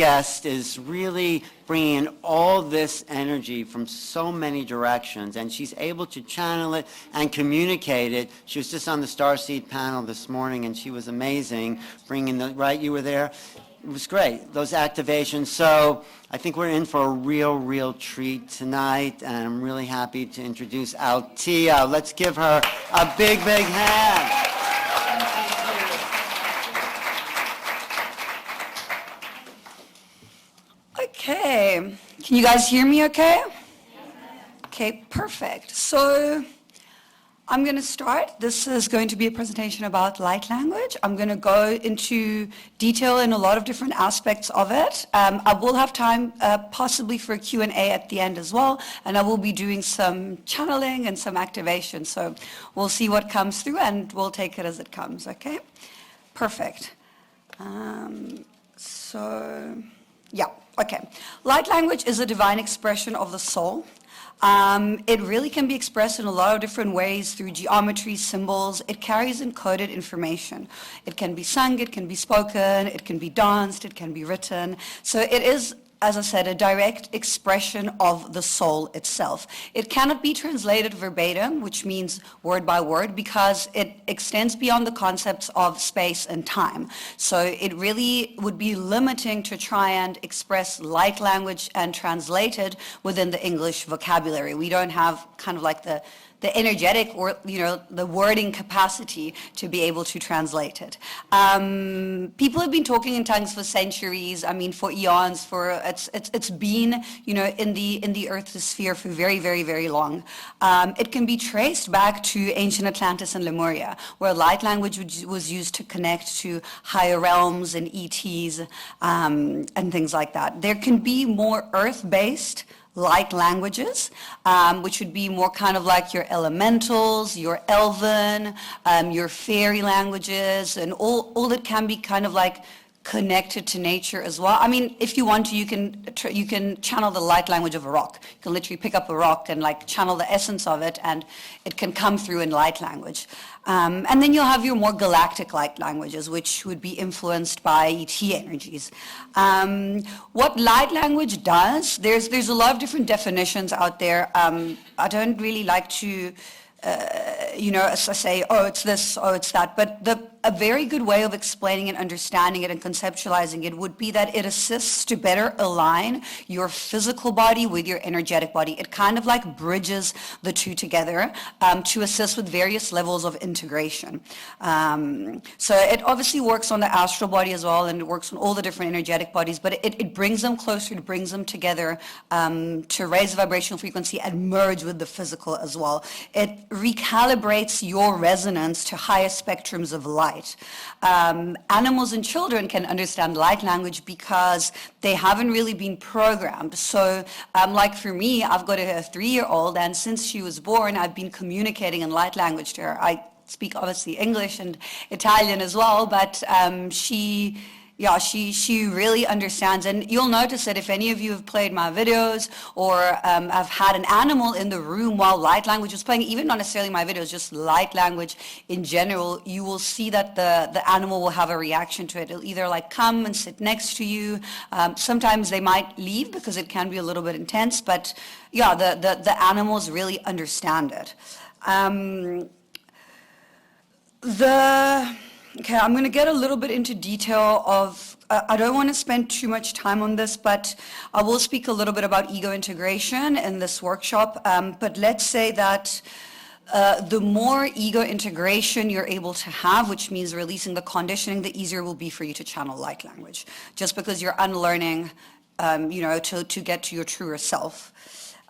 guest is really bringing all this energy from so many directions, and she's able to channel it and communicate it. She was just on the Starseed panel this morning, and she was amazing, bringing the, right, you were there? It was great, those activations. So I think we're in for a real treat tonight, and I'm really happy to introduce Altia. Let's give her a big hand. Okay, can you guys hear me okay? Okay, perfect. So I'm going to start. This is going to be a presentation about light language. I'm going to go into detail in a lot of different aspects of it. I will have time possibly for a Q&A at the end as well, and I will be doing some channeling and some activation. So we'll see what comes through, and we'll take it as it comes, okay? Perfect. Okay. Light language is a divine expression of the soul. It really can be expressed in a lot of different ways through geometry, symbols. It carries encoded information. It can be sung, it can be spoken, it can be danced, it can be written. So it is, as I said, a direct expression of the soul itself. It cannot be translated verbatim, which means word by word, because it extends beyond the concepts of space and time. So it really would be limiting to try and express light language and translate it within the English vocabulary. We don't have kind of like the energetic or, the wording capacity to be able to translate it. People have been talking in tongues for centuries, for eons, it's been, in the Earth's sphere for very long. It can be traced back to ancient Atlantis and Lemuria, where light language was used to connect to higher realms and ETs, and things like that. There can be more earth-based light languages, which would be more kind of like your elementals, your elven, your fairy languages, and all that can be kind of like connected to nature as well. If you want to, you can channel the light language of a rock. You can literally pick up a rock and like channel the essence of it, and it can come through in light language. And then you'll have your more galactic light languages, which would be influenced by ET energies. What light language does, there's a lot of different definitions out there. I don't really like to say, oh, it's this, oh, it's that. But a very good way of explaining and understanding it and conceptualizing it would be that it assists to better align your physical body with your energetic body. It kind of like bridges the two together to assist with various levels of integration. So it obviously works on the astral body as well, and it works on all the different energetic bodies, but it brings them closer, it brings them together to raise the vibrational frequency and merge with the physical as well. It recalibrates your resonance to higher spectrums of light. Animals and children can understand light language because they haven't really been programmed. So like for me, I've got a 3-year-old, and since she was born, I've been communicating in light language to her. I speak obviously English and Italian as well, but she really understands. And you'll notice that if any of you have played my videos or have had an animal in the room while light language was playing, even not necessarily my videos, just light language in general, you will see that the animal will have a reaction to it. It'll either like come and sit next to you. Sometimes they might leave because it can be a little bit intense, but yeah, the animals really understand it. Okay, I'm going to get a little bit into detail of, I don't want to spend too much time on this, but I will speak a little bit about ego integration in this workshop. But let's say that the more ego integration you're able to have, which means releasing the conditioning, the easier it will be for you to channel light language, just because you're unlearning, to get to your truer self.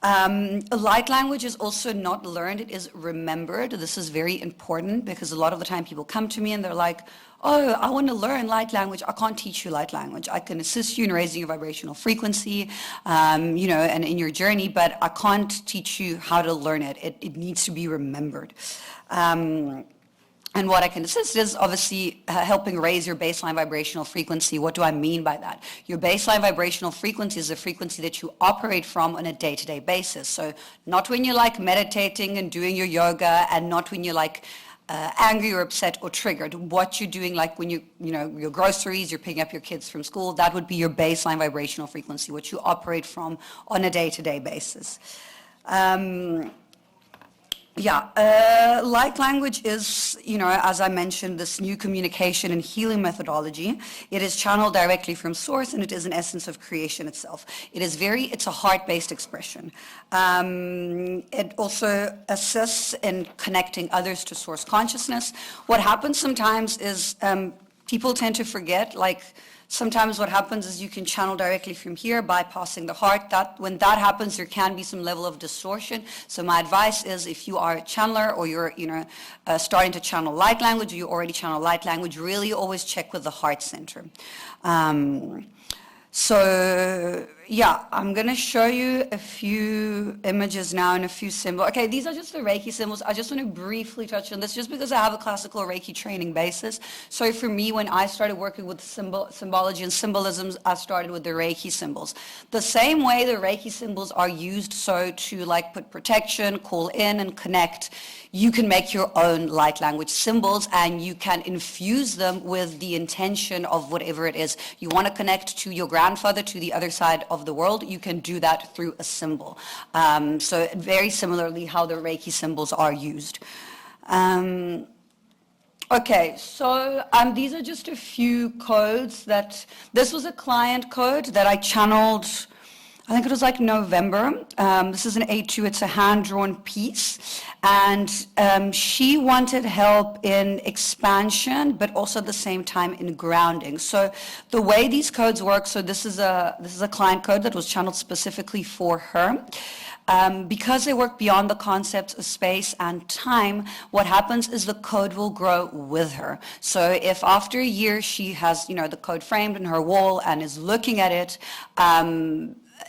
Light language is also not learned, it is remembered. This is very important because a lot of the time people come to me and they're like, oh, I want to learn light language. I can't teach you light language. I can assist you in raising your vibrational frequency, and in your journey, but I can't teach you how to learn it. It needs to be remembered. And what I can assist is obviously helping raise your baseline vibrational frequency. What do I mean by that? Your baseline vibrational frequency is the frequency that you operate from on a day-to-day basis. So not when you're like meditating and doing your yoga, and not when you're like angry or upset or triggered. What you're doing, like when your groceries, you're picking up your kids from school, that would be your baseline vibrational frequency, which you operate from on a day-to-day basis. Light language is, as I mentioned, this new communication and healing methodology. It is channeled directly from source, and it is an essence of creation itself. It's a heart-based expression. It also assists in connecting others to source consciousness. What happens sometimes is people tend to forget, like, sometimes what happens is you can channel directly from here, bypassing the heart. When that happens, there can be some level of distortion. So my advice is, if you are a channeler or you're starting to channel light language, or you already channel light language, really always check with the heart center. I'm going to show you a few images now and a few symbols. Okay, these are just the Reiki symbols. I just want to briefly touch on this just because I have a classical Reiki training basis. So for me, when I started working with symbology and symbolisms, I started with the Reiki symbols. The same way the Reiki symbols are used so to like put protection, call in and connect, you can make your own light language symbols and you can infuse them with the intention of whatever it is. You want to connect to your grandfather, to the other side of the world, you can do that through a symbol. So very similarly how the Reiki symbols are used. Okay, so these are just a few codes this was a client code that I channeled, I think it was like November. This is an A2, it's a hand-drawn piece. And she wanted help in expansion, but also at the same time in grounding. So the way these codes work, so this is a client code that was channeled specifically for her. Because they work beyond the concepts of space and time, what happens is the code will grow with her. So if after a year she has, the code framed in her wall and is looking at it,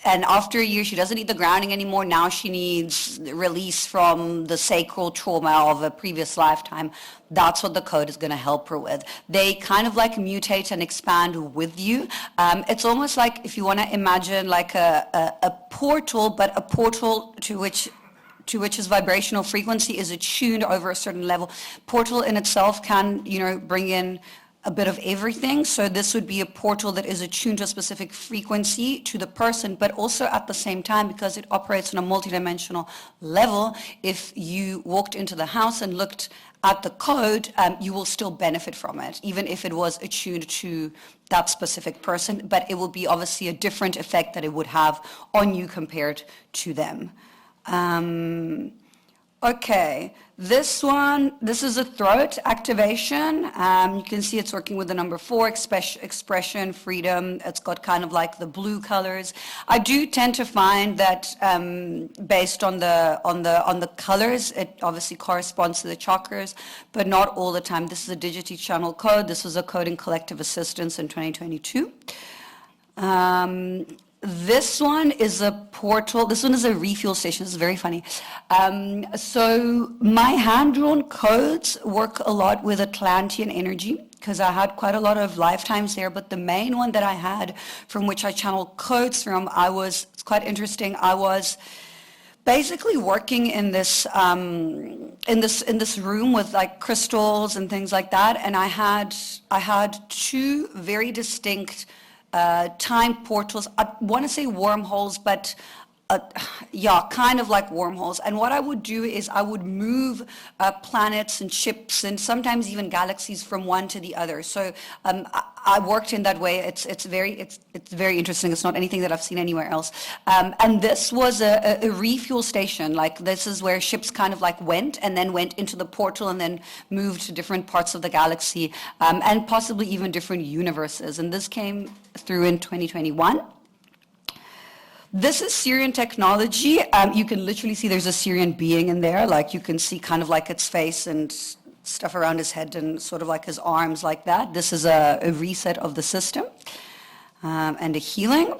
and after a year, she doesn't need the grounding anymore. Now she needs release from the sacral trauma of a previous lifetime. That's what the code is going to help her with. They kind of like mutate and expand with you. It's almost like, if you want to imagine like a portal, but a portal to which his vibrational frequency is attuned over a certain level. Portal in itself can, bring in a bit of everything. So this would be a portal that is attuned to a specific frequency to the person, but also at the same time, because it operates on a multidimensional level, if you walked into the house and looked at the code, you will still benefit from it, even if it was attuned to that specific person, but it will be obviously a different effect that it would have on you compared to them. Okay, this is a throat activation. You can see it's working with the number 4, expression, freedom. It's got kind of like the blue colors. I do tend to find that based on the colors, it obviously corresponds to the chakras, but not all the time. This is a Digity channel code. This was a code in Collective Assistance in 2022. This one is a portal. This one is a refuel station. This is very funny. So my hand-drawn codes work a lot with Atlantean energy because I had quite a lot of lifetimes there. But the main one that I had from which I channel codes from, it's quite interesting. I was basically working in this room with like crystals and things like that, and I had 2 very distinct time portals. I want to say wormholes, but kind of like wormholes. And what I would do is I would move planets and ships and sometimes even galaxies from one to the other. So I worked in that way. It's very interesting. It's not anything that I've seen anywhere else. And this was a refuel station. Like, this is where ships kind of like went into the portal and then moved to different parts of the galaxy, and possibly even different universes. And this came through in 2021. This is Syrian technology. You can literally see there's a Syrian being in there. Like, you can see kind of like its face and stuff around his head and sort of like his arms like that. This is a reset of the system and a healing.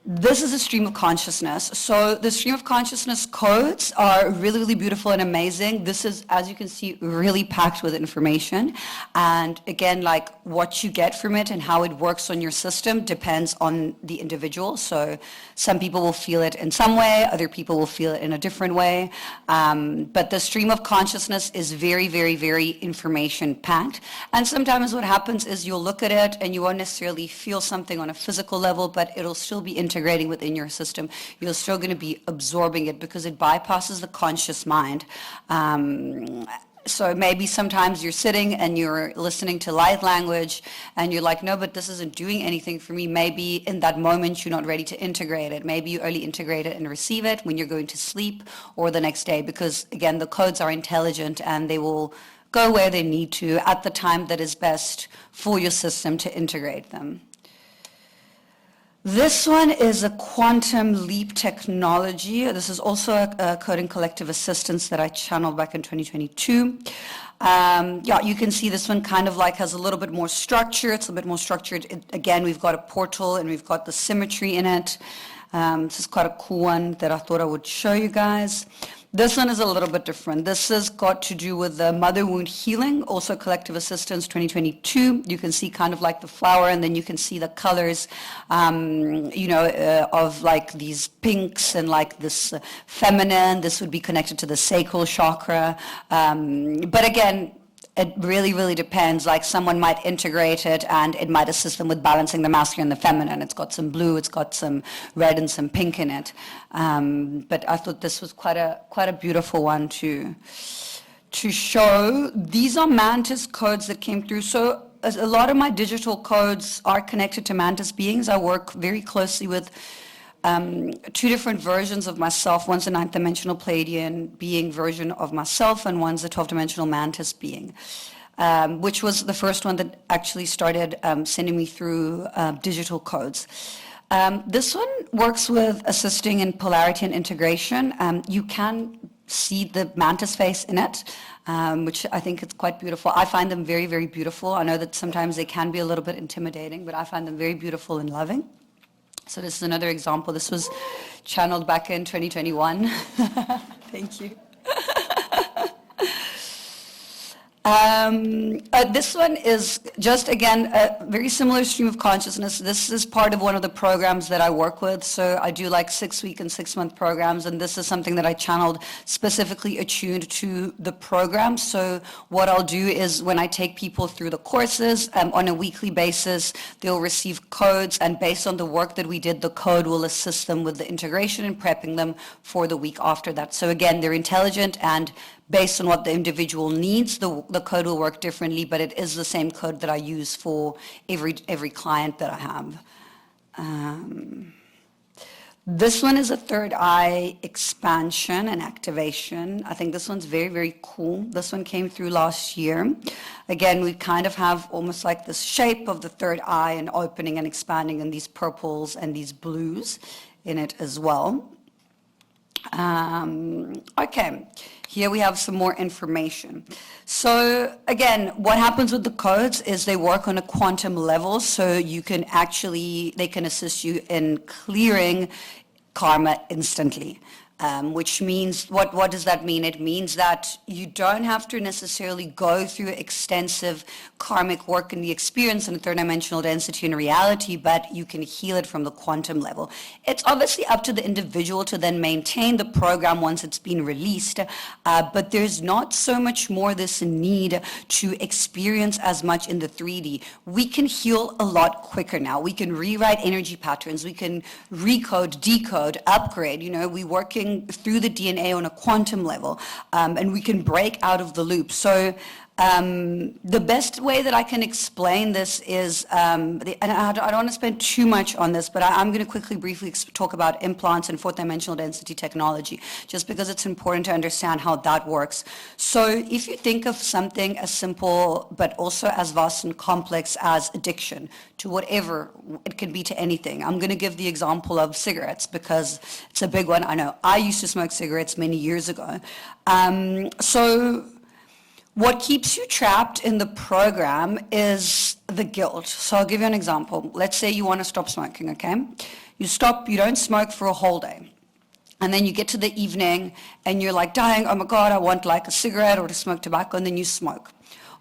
This is a stream of consciousness. So the stream of consciousness codes are really, really beautiful and amazing. This is, as you can see, really packed with information. And again, like what you get from it and how it works on your system depends on the individual. So some people will feel it in some way, other people will feel it in a different way. But the stream of consciousness is very, very, very information packed. And sometimes what happens is you'll look at it and you won't necessarily feel something on a physical level, but it'll still be integrating within your system. You're still going to be absorbing it because it bypasses the conscious mind. So maybe sometimes you're sitting and you're listening to light language and you're like, no, but this isn't doing anything for me. Maybe in that moment you're not ready to integrate it. Maybe you only integrate it and receive it when you're going to sleep or the next day, because again, the codes are intelligent and they will go where they need to at the time that is best for your system to integrate them. This one is a quantum leap technology. This is also a coding collective assistance that I channeled back in 2022. Yeah, you can see this one kind of like has a little bit more structure. It's a bit more structured. Again, we've got a portal and we've got the symmetry in it. This is quite a cool one that I thought I would show you guys. This one is a little bit different. This has got to do with the mother wound healing, also collective assistance 2022. You can see kind of like the flower, and then you can see the colors, of like these pinks and like this feminine. This would be connected to the sacral chakra. But again, it really, really depends. Like someone might integrate it and it might assist them with balancing the masculine and the feminine. It's got some blue, it's got some red and some pink in it. But I thought this was quite a beautiful one to show. These are Mantis codes that came through. So a lot of my digital codes are connected to Mantis beings. I work very closely with two different versions of myself. One's a 9th dimensional Pleiadian being version of myself, and one's a 12th dimensional Mantis being, which was the first one that actually started sending me through digital codes. This one works with assisting in polarity and integration. You can see the Mantis face in it, which I think is quite beautiful. I find them very, very beautiful. I know that sometimes they can be a little bit intimidating, but I find them very beautiful and loving. So this is another example. This was channeled back in 2021. Thank you. This one is just, again, a very similar stream of consciousness. This is part of one of the programs that I work with. So I do like 6-week and 6-month programs, and this is something that I channeled specifically attuned to the program. So what I'll do is when I take people through the courses on a weekly basis, they'll receive codes, and based on the work that we did, the code will assist them with the integration and prepping them for the week after that. So again, they're intelligent, and based on what the individual needs, the code will work differently, but it is the same code that I use for every client that I have. This one is a third eye expansion and activation. I think this one's very, very cool. This one came through last year. Again, we kind of have almost like this shape of the third eye and opening and expanding, and these purples and these blues in it as well. Okay, here we have some more information. So again, what happens with the codes is they work on a quantum level, so you can actually, they can assist you in clearing karma instantly. Which means, what does that mean? It means that you don't have to necessarily go through extensive karmic work in the experience in a third dimensional density and reality, but you can heal it from the quantum level. It's obviously up to the individual to then maintain the program once it's been released, but there's not so much more this need to experience as much in the 3D. We can heal a lot quicker now. We can rewrite energy patterns. We can recode, decode, upgrade. You know, we're working through the DNA on a quantum level, and we can break out of the loop. So the best way that I can explain this is, and I don't want to spend too much on this, but I'm going to quickly, briefly talk about implants and fourth dimensional density technology, just because it's important to understand how that works. So if you think of something as simple, but also as vast and complex as addiction to whatever, it can be to anything. I'm going to give the example of cigarettes because it's a big one. I know I used to smoke cigarettes many years ago. So what keeps you trapped in the program is the guilt. So I'll give you an example. Let's say you want to stop smoking, okay? You stop, you don't smoke for a whole day. And then you get to the evening and you're like dying, oh my God, I want like a cigarette or to smoke tobacco, and then you smoke.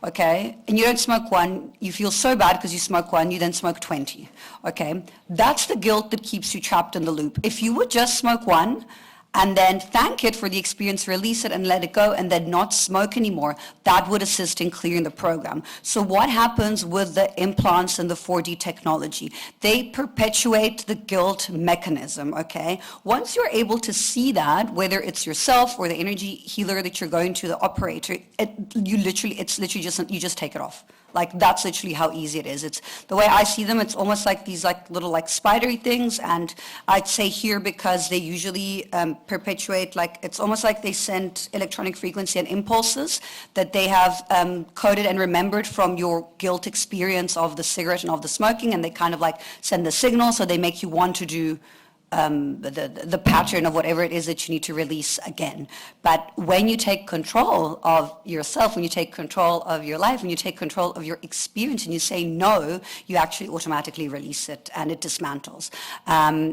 Okay, and you don't smoke one, you feel so bad because you smoke one, you then smoke 20. Okay, that's the guilt that keeps you trapped in the loop. If you would just smoke one and then thank it for the experience, release it and let it go, and then not smoke anymore, that would assist in clearing the program. So what happens with the implants and the 4D technology? They perpetuate the guilt mechanism, okay? Once you're able to see that, whether it's yourself or the energy healer that you're going to, the operator, you just take it off. Like, that's literally how easy it is. It's the way I see them, it's almost like these like little like spidery things, and I'd say here because they usually perpetuate, like, it's almost like they send electronic frequency and impulses that they have coded and remembered from your guilt experience of the cigarette and of the smoking, and they kind of like send the signal, so they make you want to do the pattern of whatever it is that you need to release again. But when you take control of yourself, when you take control of your life, when you take control of your experience and you say no, you actually automatically release it and it dismantles.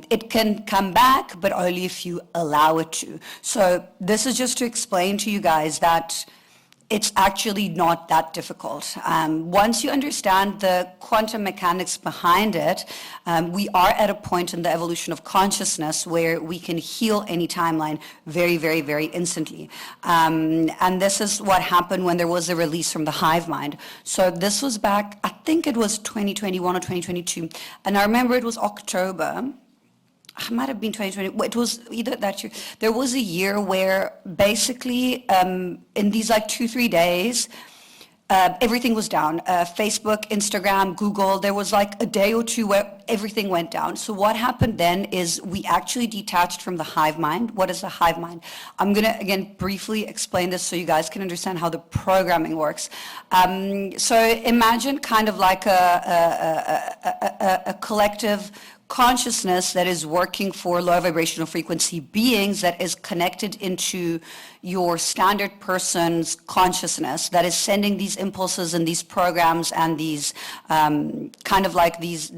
It can come back, but only if you allow it to. So this is just to explain to you guys that it's actually not that difficult. Once you understand the quantum mechanics behind it, we are at a point in the evolution of consciousness where we can heal any timeline very, very, very instantly. And this is what happened when there was a release from the hive mind. So this was back, I think it was 2021 or 2022. And I remember it was October. It might have been 2020. It was either that year. There was a year where basically in these like 2-3 days, everything was down. Facebook, Instagram, Google, there was like a day or two where everything went down. So what happened then is we actually detached from the hive mind. What is the hive mind? I'm going to, again, briefly explain this so you guys can understand how the programming works. So imagine kind of like a collective consciousness that is working for low vibrational frequency beings, that is connected into your standard person's consciousness, that is sending these impulses and these programs and these kind of like these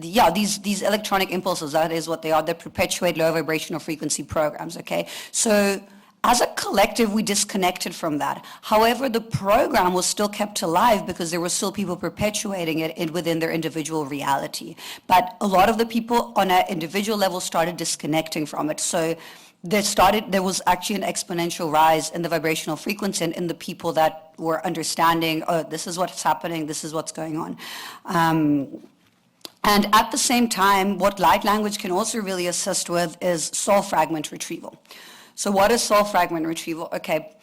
electronic impulses. That is what they are. They perpetuate low vibrational frequency programs. Okay, so as a collective, we disconnected from that. However, the program was still kept alive because there were still people perpetuating it within their individual reality. But a lot of the people on an individual level started disconnecting from it. So there was actually an exponential rise in the vibrational frequency and in the people that were understanding, oh, this is what's happening, this is what's going on. And at the same time, what light language can also really assist with is soul fragment retrieval. So what is soul fragment retrieval? Okay,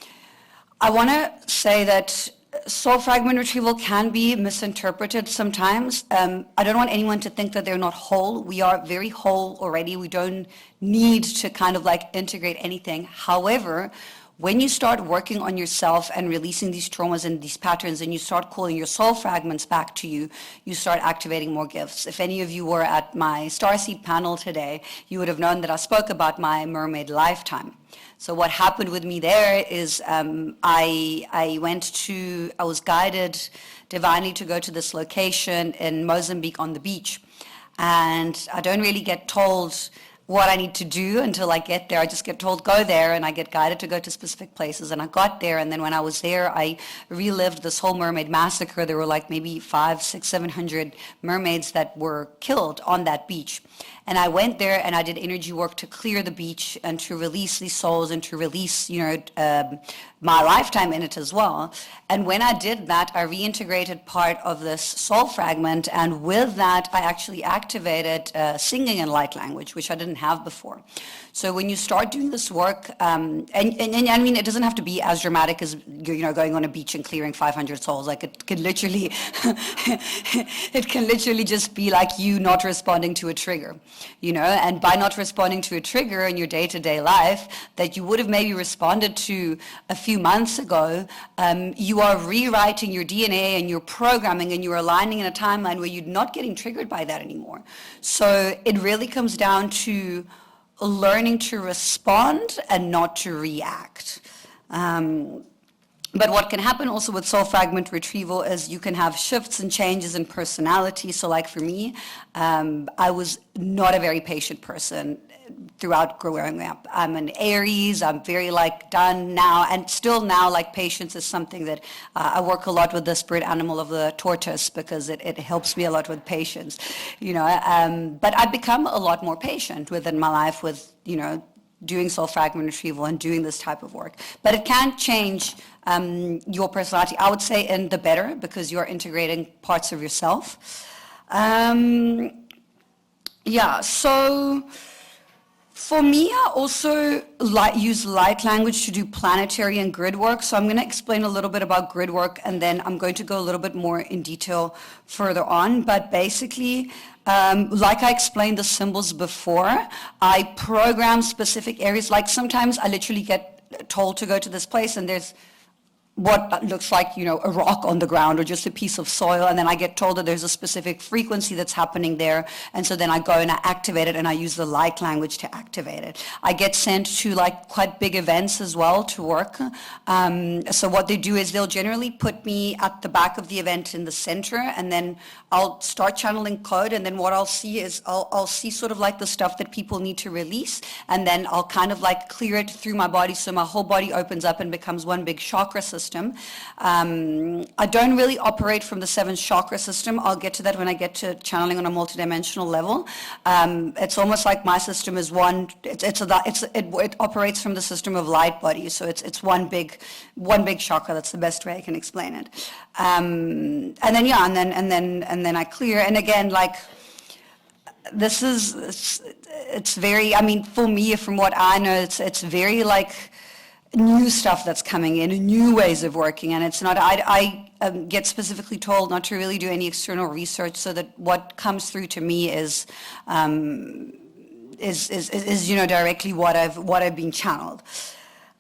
I want to say that soul fragment retrieval can be misinterpreted sometimes. I don't want anyone to think that they're not whole. We are very whole already. We don't need to kind of like integrate anything. However, when you start working on yourself and releasing these traumas and these patterns, and you start calling your soul fragments back to you, you start activating more gifts. If any of you were at my Starseed panel today, you would have known that I spoke about my mermaid lifetime. So what happened with me there is I was guided divinely to go to this location in Mozambique on the beach. And I don't really get told what I need to do until I get there. I just get told, go there, and I get guided to go to specific places. And I got there, and then when I was there, I relived this whole mermaid massacre. There were like maybe 500, 600, 700 mermaids that were killed on that beach. And I went there and I did energy work to clear the beach and to release these souls and to release, my lifetime in it as well. And when I did that, I reintegrated part of this soul fragment, and with that, I actually activated singing in light language, which I didn't have before. So when you start doing this work, and I mean, it doesn't have to be as dramatic as going on a beach and clearing 500 souls. Like it can literally just be like you not responding to a trigger. And by not responding to a trigger in your day-to-day life that you would have maybe responded to a few months ago, you are rewriting your DNA and your programming, and you're aligning in a timeline where you're not getting triggered by that anymore. So it really comes down to learning to respond and not to react. But what can happen also with soul fragment retrieval is you can have shifts and changes in personality. So like for me, I was not a very patient person throughout growing up. I'm an Aries. I'm very like done now, and still now like patience is something that I work a lot with the spirit animal of the tortoise because it helps me a lot with patience, but I've become a lot more patient within my life with, doing soul fragment retrieval and doing this type of work. But it can change your personality, I would say, in the better, because you're integrating parts of yourself. So for me, I also use light language to do planetary and grid work. So I'm going to explain a little bit about grid work, and then I'm going to go a little bit more in detail further on. But basically, like I explained the symbols before, I program specific areas. Like sometimes I literally get told to go to this place and there's what looks like, a rock on the ground or just a piece of soil, and then I get told that there's a specific frequency that's happening there, and so then I go and I activate it, and I use the light language to activate it. I get sent to like quite big events as well to work. So what they do is they'll generally put me at the back of the event in the center, and then I'll start channeling code, and then what I'll see is I'll see sort of like the stuff that people need to release, and then I'll kind of like clear it through my body, so my whole body opens up and becomes one big chakra system. I don't really operate from the 7 chakra system. I'll get to that when I get to channeling on a multidimensional level. It's almost like my system is one. It operates from the system of light bodies, so it's one big chakra. That's the best way I can explain it. And then I clear. And again, like it's very. I mean, for me, from what I know, it's very like new stuff that's coming in, new ways of working, and it's not. I get specifically told not to really do any external research, so that what comes through to me is directly what I've been channeled.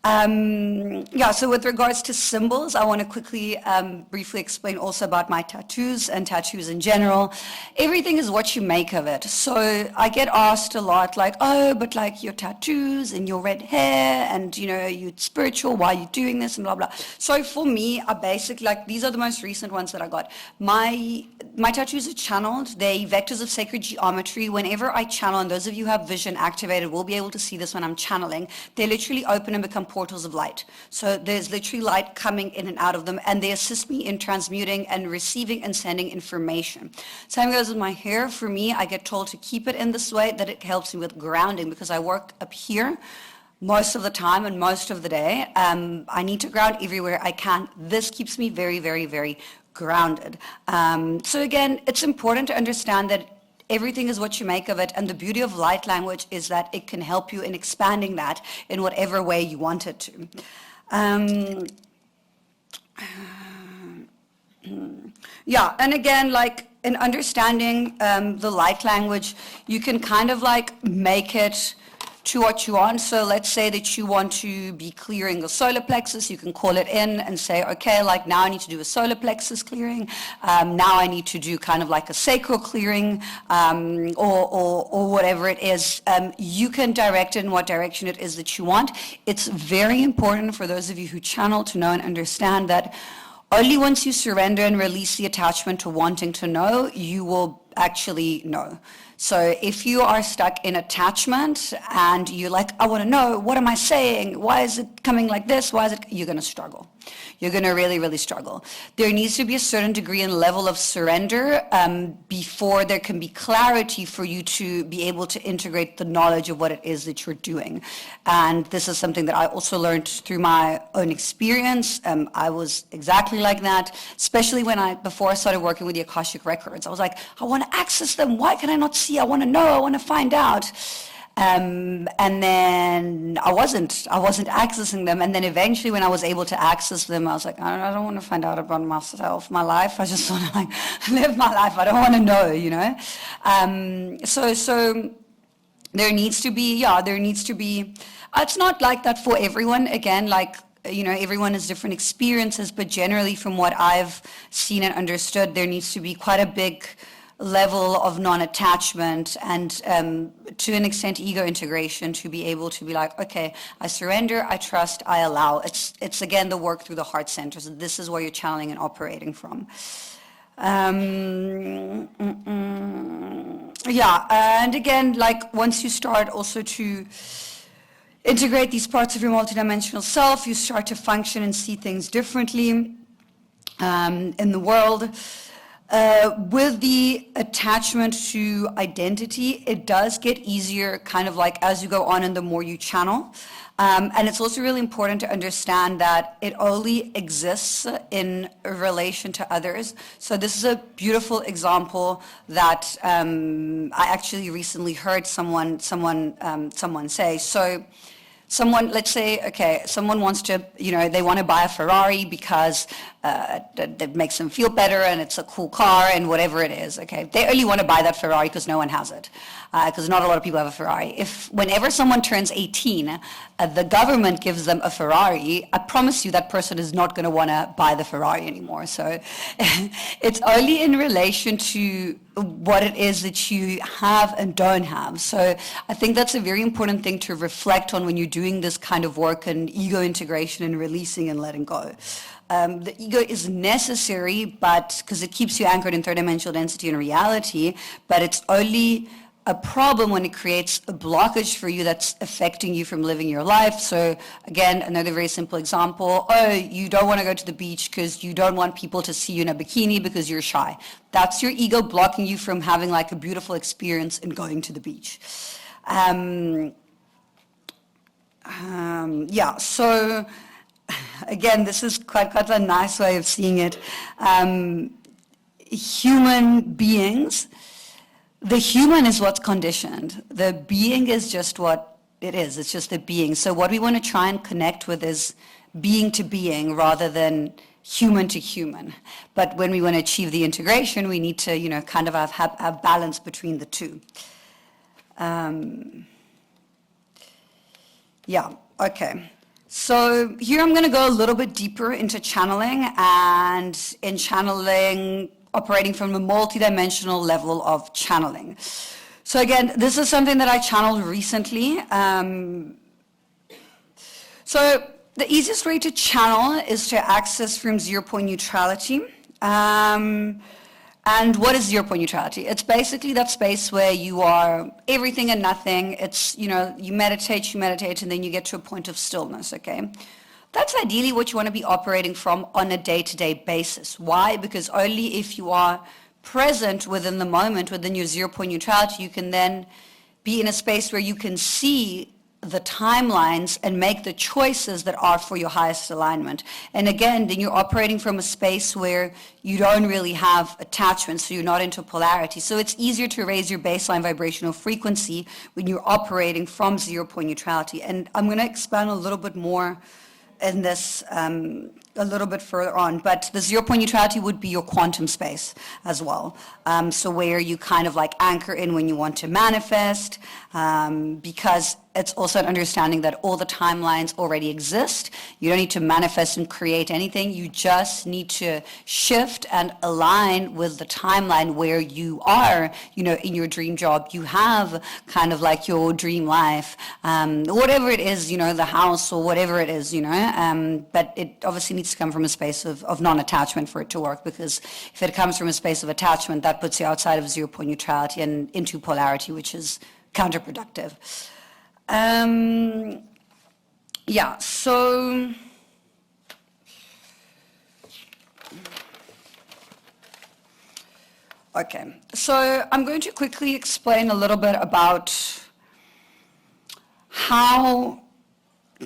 So with regards to symbols, I want to quickly, briefly explain also about my tattoos and tattoos in general. Everything is what you make of it. So I get asked a lot like, oh, but like your tattoos and your red hair and, you're spiritual, why are you doing this and blah, blah. So for me, I basically, like, these are the most recent ones that I got. My tattoos are channeled. They're vectors of sacred geometry. Whenever I channel, and those of you who have vision activated will be able to see this when I'm channeling, they literally open and become portals of light. So there's literally light coming in and out of them, and they assist me in transmuting and receiving and sending information. Same goes with my hair. For me, I get told to keep it in this way, that it helps me with grounding, because I work up here most of the time and most of the day. I need to ground everywhere I can. This keeps me very, very, very grounded. So again, it's important to understand that everything is what you make of it, and the beauty of light language is that it can help you in expanding that in whatever way you want it to. And again, like in understanding the light language, you can kind of like make it to what you want. So let's say that you want to be clearing the solar plexus. You can call it in and say, okay, like now I need to do a solar plexus clearing. Now I need to do kind of like a sacral clearing, or whatever it is. You can direct it in what direction it is that you want. It's very important for those of you who channel to know and understand that only once you surrender and release the attachment to wanting to know, you will actually know. So if you are stuck in attachment and you're like, I want to know, what am I saying? Why is it coming like this? You're going to struggle. You're going to really, really struggle. There needs to be a certain degree and level of surrender before there can be clarity for you to be able to integrate the knowledge of what it is that you're doing. And this is something that I also learned through my own experience. I was exactly like that, especially before I started working with the Akashic Records. I was like, I want to access them. Why can I not see? I want to know. I want to find out. And then I wasn't accessing them. And then eventually when I was able to access them, I was like, I don't want to find out about myself, my life. I just want to like live my life. I don't want to know, So there needs to be, it's not like that for everyone. Again, like, everyone has different experiences, but generally from what I've seen and understood, there needs to be quite a big level of non-attachment and to an extent ego integration to be able to be like, okay, I surrender, I trust, I allow. It's again the work through the heart centers. This is where you're channeling and operating from. Yeah, and again, like once you start also to integrate these parts of your multidimensional self, you start to function and see things differently in the world. With the attachment to identity, it does get easier kind of like as you go on and the more you channel. And it's also really important to understand that it only exists in relation to others. So this is a beautiful example that I actually recently heard someone say. So someone, let's say, okay, someone wants to, they want to buy a Ferrari because that makes them feel better and it's a cool car and whatever it is, okay? They only want to buy that Ferrari because no one has it, because not a lot of people have a Ferrari. Whenever someone turns 18, the government gives them a Ferrari, I promise you that person is not going to want to buy the Ferrari anymore. So it's only in relation to what it is that you have and don't have. So I think that's a very important thing to reflect on when you're doing this kind of work and ego integration and releasing and letting go. The ego is necessary, but because it keeps you anchored in third-dimensional density and reality, but it's only a problem when it creates a blockage for you that's affecting you from living your life. So again, another very simple example, you don't want to go to the beach because you don't want people to see you in a bikini because you're shy. That's your ego blocking you from having like a beautiful experience in going to the beach. Yeah, so again, this is quite a nice way of seeing it. Human beings, the human is what's conditioned. The being is just what it is. It's just the being. So what we want to try and connect with is being to being rather than human to human. But when we want to achieve the integration, we need to, kind of have balance between the two. Yeah, okay. So here I'm going to go a little bit deeper into channeling, and in channeling, operating from a multidimensional level of channeling. So again, this is something that I channeled recently. So the easiest way to channel is to access from zero-point neutrality. And what is zero-point neutrality? It's basically that space where you are everything and nothing. It's, you meditate, and then you get to a point of stillness, okay? That's ideally what you want to be operating from on a day-to-day basis. Why? Because only if you are present within the moment, within your zero-point neutrality, you can then be in a space where you can see the timelines and make the choices that are for your highest alignment. And again, then you're operating from a space where you don't really have attachment, so you're not into polarity. So it's easier to raise your baseline vibrational frequency when you're operating from zero-point neutrality. And I'm going to expand a little bit more in this a little bit further on, but the zero-point neutrality would be your quantum space as well. So where you kind of like anchor in when you want to manifest, because it's also an understanding that all the timelines already exist. You don't need to manifest and create anything. You just need to shift and align with the timeline where you are, in your dream job. You have kind of like your dream life, whatever it is, the house or whatever it is, but it obviously needs to come from a space of non-attachment for it to work, because if it comes from a space of attachment, that puts you outside of zero-point neutrality and into polarity, which is counterproductive. Yeah, so okay, so I'm going to quickly explain a little bit about how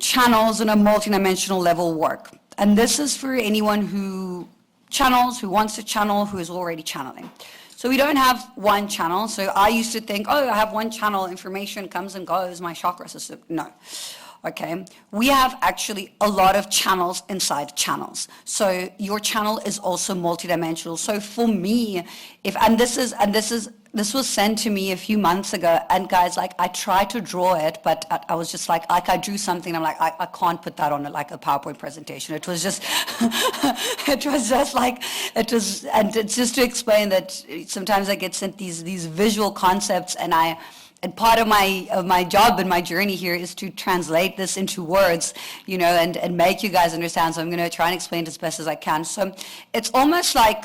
channels on a multidimensional level work. And this is for anyone who channels, who wants to channel, who is already channeling. So we don't have one channel. So I used to think, I have one channel, information comes and goes, my chakra system. No. Okay. We have actually a lot of channels inside channels. So your channel is also multidimensional. So for me, this was sent to me a few months ago, and guys, like, I tried to draw it, but I was just like I drew something, I'm like, I can't put that on like a PowerPoint presentation. It was just It was just like, and it's just to explain that sometimes I get sent these visual concepts, and part of my job and my journey here is to translate this into words, and make you guys understand. So I'm going to try and explain it as best as I can. So it's almost like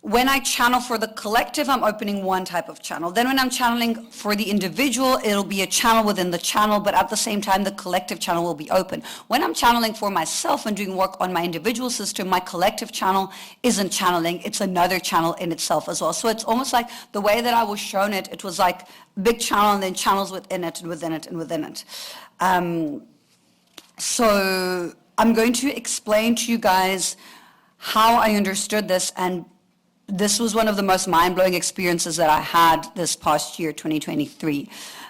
when I channel for the collective, I'm opening one type of channel. Then when I'm channeling for the individual, it'll be a channel within the channel, but at the same time, the collective channel will be open. When I'm channeling for myself and doing work on my individual system, my collective channel isn't channeling, it's another channel in itself as well. So it's almost like the way that I was shown it, it was like a big channel and then channels within it and within it and within it. So I'm going to explain to you guys how I understood this, and this was one of the most mind-blowing experiences that I had this past year, 2023.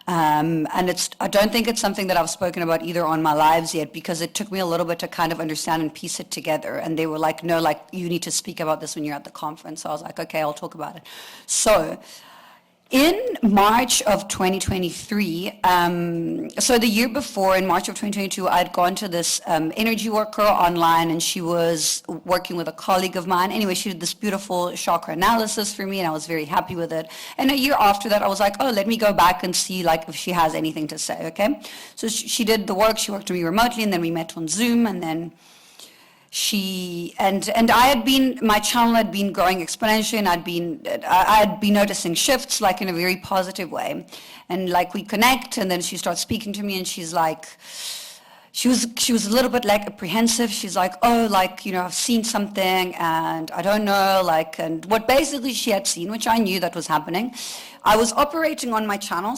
And I don't think it's something that I've spoken about either on my lives yet, because it took me a little bit to kind of understand and piece it together. And they were like, no, like, you need to speak about this when you're at the conference. So I was like, okay, I'll talk about it. So in March of 2023, so the year before, in March of 2022, I'd gone to this energy worker online, and she was working with a colleague of mine. Anyway, she did this beautiful chakra analysis for me, and I was very happy with it. And a year after that, I was like, oh, let me go back and see like if she has anything to say, okay? So she did the work, she worked with me remotely, and then we met on Zoom, and then my channel had been growing exponentially, and I had been noticing shifts like in a very positive way. And like we connect, and then she starts speaking to me, and she's like, she was a little bit like apprehensive. She's like, oh, like, I've seen something and I don't know, like, and what basically she had seen, which I knew that was happening. I was operating on my channel,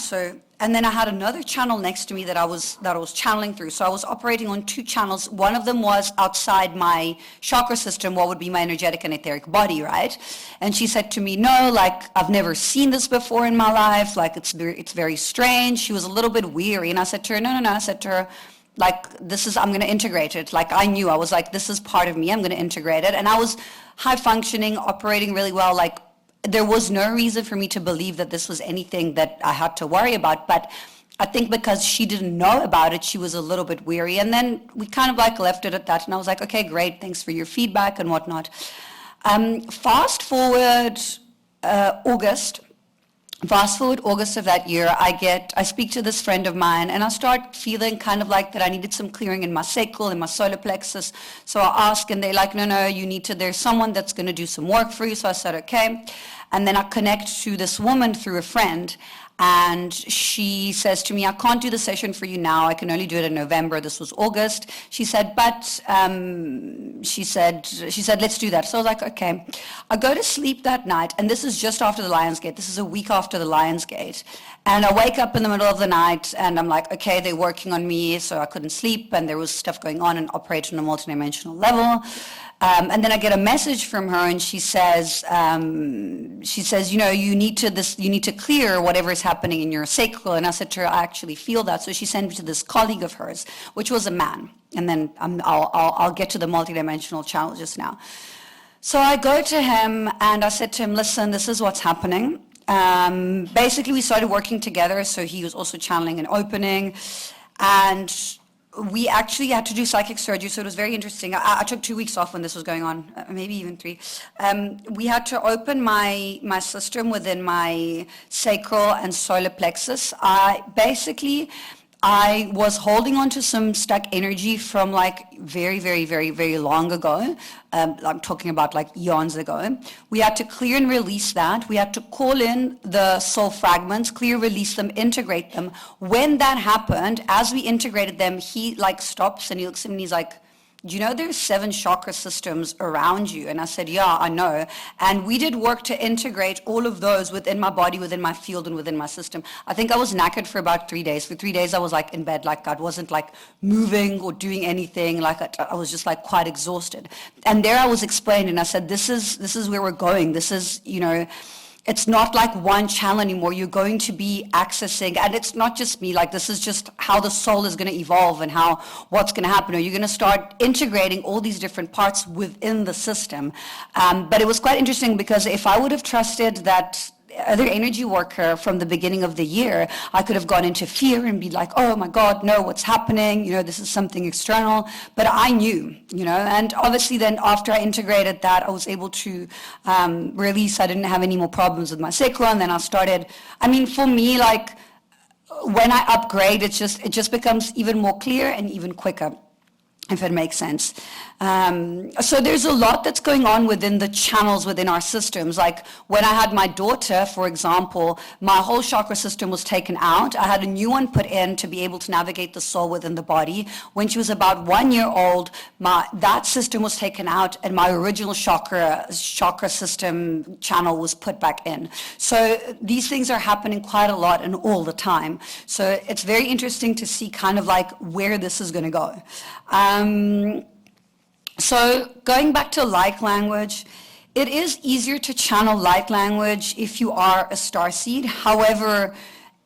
and then I had another channel next to me that I was channeling through. So I was operating on two channels. One of them was outside my chakra system, what would be my energetic and etheric body, right? And she said to me, no, like, I've never seen this before in my life. Like, it's very strange. She was a little bit weary. And I said to her, no. I said to her, like, I'm going to integrate it. Like, I knew, I was like, this is part of me. I'm going to integrate it. And I was high functioning, operating really well. Like, there was no reason for me to believe that this was anything that I had to worry about. But I think because she didn't know about it, she was a little bit weary. And then we kind of like left it at that. And I was like, okay, great. Thanks for your feedback and whatnot. Fast forward August of that year, I speak to this friend of mine, and I start feeling kind of like that I needed some clearing in my sacral, in my solar plexus. So I ask, and they're like, no, there's someone that's going to do some work for you. So I said, okay. And then I connect to this woman through a friend, and she says to me, I can't do the session for you now. I can only do it in November. This was August. She said, but she said, let's do that. So I was like, okay. I go to sleep that night, and this is just after the Lionsgate. This is a week after the Lionsgate. And I wake up in the middle of the night, and I'm like, okay, they're working on me, so I couldn't sleep, and there was stuff going on and operate on a multidimensional level. And then I get a message from her, and she says, you need to clear whatever is happening in your sacral. And I said to her, I actually feel that. So she sent me to this colleague of hers, which was a man. And then I'll get to the multidimensional channel just now. So I go to him, and I said to him, listen, this is what's happening. Basically, we started working together. So he was also channeling and opening, and we actually had to do psychic surgery, so it was very interesting. I took 2 weeks off when this was going on, maybe even 3. We had to open my system within my sacral and solar plexus. I was holding on to some stuck energy from like very, very, very, very long ago. I'm talking about like eons ago. We had to clear and release that. We had to call in the soul fragments, clear, release them, integrate them. When that happened, as we integrated them, he like stops and he looks at me and he's like, do you know there's 7 chakra systems around you? And I said, yeah, I know. And we did work to integrate all of those within my body, within my field, and within my system. I think I was knackered for about 3 days. For 3 days, I was like in bed, like I wasn't like moving or doing anything. Like I was just like quite exhausted. And there I was explained, and I said, this is where we're going. This is, it's not like one channel anymore. You're going to be accessing, and it's not just me, like this is just how the soul is going to evolve and what's going to happen. Or you're going to start integrating all these different parts within the system. But it was quite interesting because if I would have trusted that other energy worker from the beginning of the year, I could have gone into fear and be like, oh my God, no, what's happening? You know, this is something external. But I knew, you know, and obviously then after I integrated that, I was able to release. I didn't have any more problems with my cycle. And then I started, I mean, for me, like when I upgrade, it just becomes even more clear and even quicker, if it makes sense. So there's a lot that's going on within the channels within our systems. Like when I had my daughter, for example, my whole chakra system was taken out. I had a new one put in to be able to navigate the soul within the body. When she was about 1 year old, that system was taken out and my original chakra system channel was put back in. So these things are happening quite a lot and all the time. So it's very interesting to see kind of like where this is going to go. So going back to light language, it is easier to channel light language if you are a starseed. However,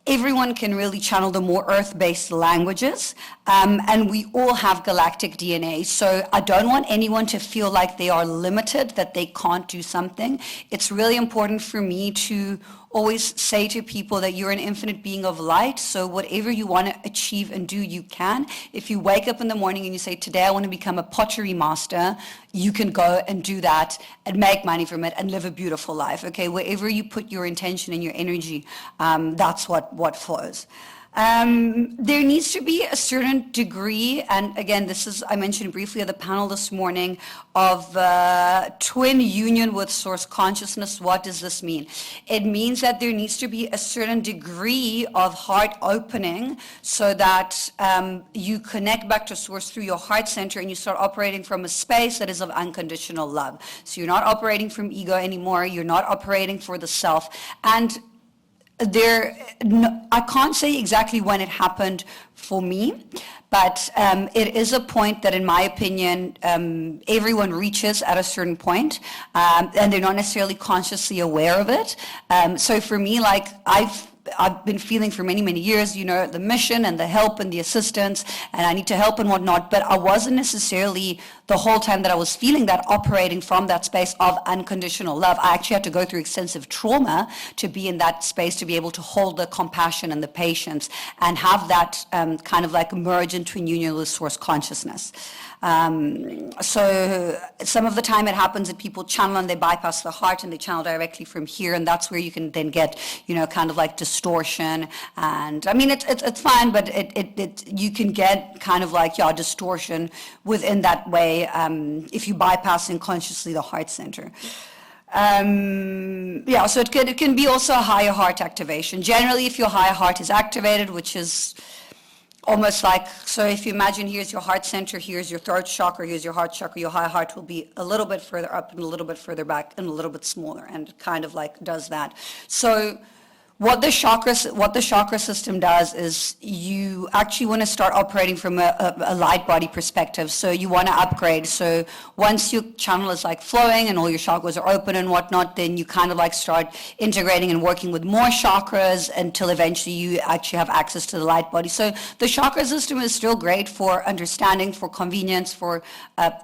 everyone can really channel the more earth-based languages, and we all have galactic DNA. So I don't want anyone to feel like they are limited, that they can't do something. It's really important for me to always say to people that you're an infinite being of light, so whatever you want to achieve and do, you can. If you wake up in the morning and you say, today I want to become a pottery master, you can go and do that and make money from it and live a beautiful life, okay? Wherever you put your intention and your energy, that's what flows. There needs to be a certain degree, and again, this is, I mentioned briefly at the panel this morning, of twin union with source consciousness. What does this mean? It means that there needs to be a certain degree of heart opening so that you connect back to source through your heart center and you start operating from a space that is of unconditional love. So you're not operating from ego anymore, you're not operating for the self. And I can't say exactly when it happened for me, but it is a point that, in my opinion, everyone reaches at a certain point, and they're not necessarily consciously aware of it. So for me, like I've been feeling for many, many years, you know, the mission and the help and the assistance, and I need to help and whatnot, but I wasn't necessarily the whole time that I was feeling that operating from that space of unconditional love. I actually had to go through extensive trauma to be in that space, to be able to hold the compassion and the patience and have that kind of like merge into a union with source consciousness. So some of the time it happens that people channel and they bypass the heart and they channel directly from here, and that's where you can then get, you know, kind of like distortion. And I mean, it's fine, but you can get kind of like, yeah, distortion within that way if you bypass unconsciously the heart center. Yeah, so it can be also a higher heart activation. Generally, if your higher heart is activated, which is almost like, so if you imagine here's your heart center, here's your throat chakra, here's your heart chakra, your high heart will be a little bit further up and a little bit further back and a little bit smaller, and it kind of like does that. So what the chakra system does is you actually want to start operating from a light body perspective. So you want to upgrade. So once your channel is like flowing and all your chakras are open and whatnot, then you kind of like start integrating and working with more chakras until eventually you actually have access to the light body. So the chakra system is still great for understanding, for convenience, for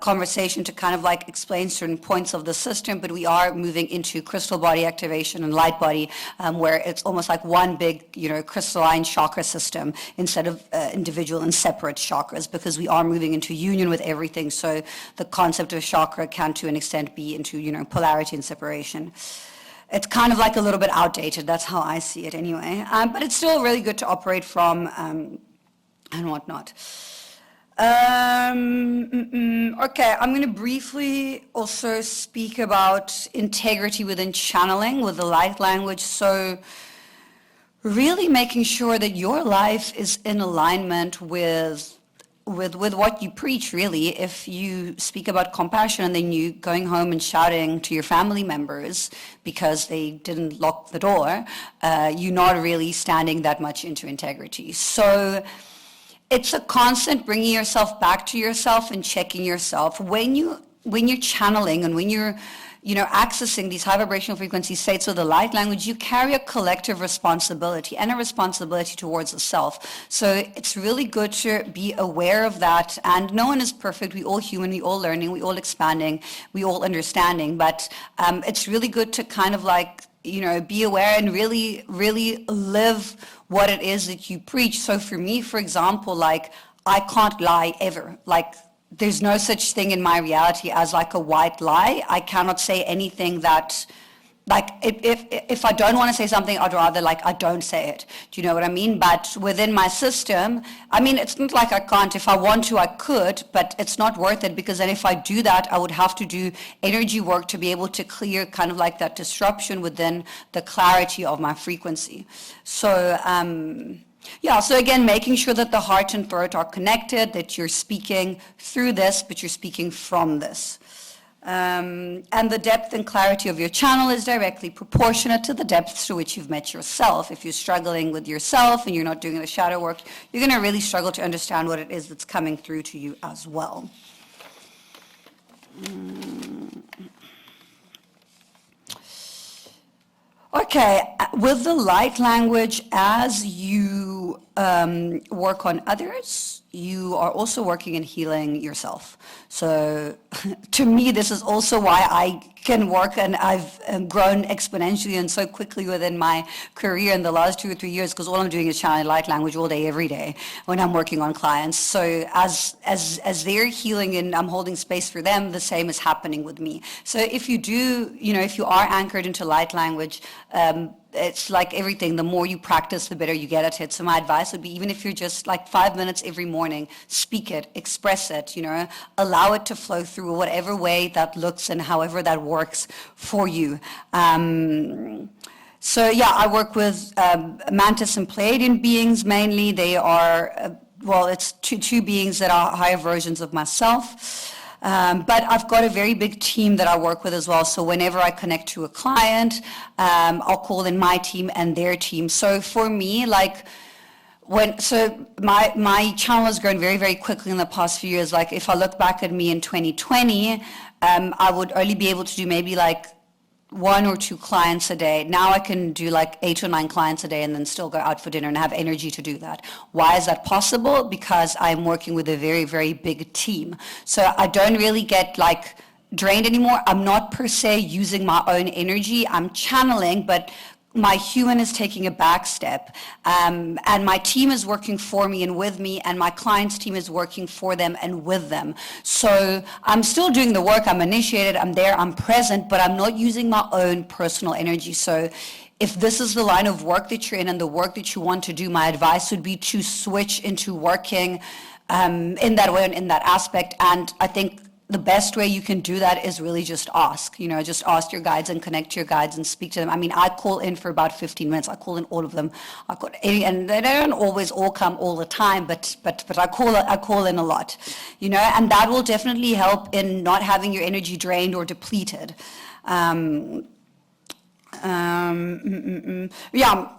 conversation to kind of like explain certain points of the system, but we are moving into crystal body activation and light body where it's almost like one big, you know, crystalline chakra system instead of individual and separate chakras, because we are moving into union with everything. So the concept of chakra can, to an extent, be into, you know, polarity and separation. It's kind of like a little bit outdated. That's how I see it anyway. But it's still really good to operate from and whatnot. Okay, I'm going to briefly also speak about integrity within channeling with the light language. So really making sure that your life is in alignment with what you preach, really. If you speak about compassion and then you going home and shouting to your family members because they didn't lock the door, you're not really standing that much into integrity. So it's a constant bringing yourself back to yourself and checking yourself. When you're channeling and when you're, you know, accessing these high vibrational frequency states of the light language, you carry a collective responsibility and a responsibility towards the self. So it's really good to be aware of that. And no one is perfect. We all human, we all learning, we all expanding, we all understanding. But it's really good to kind of like be aware and really, really live what it is that you preach. So for me, for example, like, I can't lie ever. Like, there's no such thing in my reality as like a white lie. I cannot say anything that, like, if I don't want to say something, I'd rather, like, I don't say it. Do you know what I mean? But within my system, I mean, it's not like I can't. If I want to, I could, but it's not worth it, because then if I do that, I would have to do energy work to be able to clear kind of like that disruption within the clarity of my frequency. So, so again, making sure that the heart and throat are connected, that you're speaking through this, but you're speaking from this. And the depth and clarity of your channel is directly proportionate to the depths to which you've met yourself. If you're struggling with yourself and you're not doing the shadow work, you're going to really struggle to understand what it is that's coming through to you as well. Okay, with the light language, as you work on others, you are also working in healing yourself. So to me, this is also why I can work, and I've grown exponentially and so quickly within my career in the last 2 or 3 years, because all I'm doing is channeling light language all day, every day when I'm working on clients. So as they're healing and I'm holding space for them, the same is happening with me. So if you do, if you are anchored into light language, it's like everything. The more you practice, the better you get at it. So my advice would be, even if you're just like 5 minutes every morning, speak it, express it, allow it to flow through whatever way that looks and however that works for you. I work with Mantis and Pleiadian beings mainly. They are, it's two beings that are higher versions of myself. But I've got a very big team that I work with as well. So whenever I connect to a client, I'll call in my team and their team. So for me, like, my channel has grown very, very quickly in the past few years. Like, if I look back at me in 2020, I would only be able to do maybe like 1 or 2 clients a day. Now I can do like 8 or 9 clients a day and then still go out for dinner and have energy to do that. Why is that possible? Because I'm working with a very, very big team. So I don't really get like drained anymore. I'm not per se using my own energy. I'm channeling, but my human is taking a back step, and my team is working for me and with me, and my client's team is working for them and with them. So I'm still doing the work. I'm initiated, I'm there, I'm present, but I'm not using my own personal energy. So if this is the line of work that you're in and the work that you want to do, my advice would be to switch into working in that way and in that aspect. And I think the best way you can do that is really just ask. Just ask your guides and connect to your guides and speak to them. I mean, I call in for about 15 minutes. I call in all of them. And they don't always all come all the time, but I call in a lot. And that will definitely help in not having your energy drained or depleted.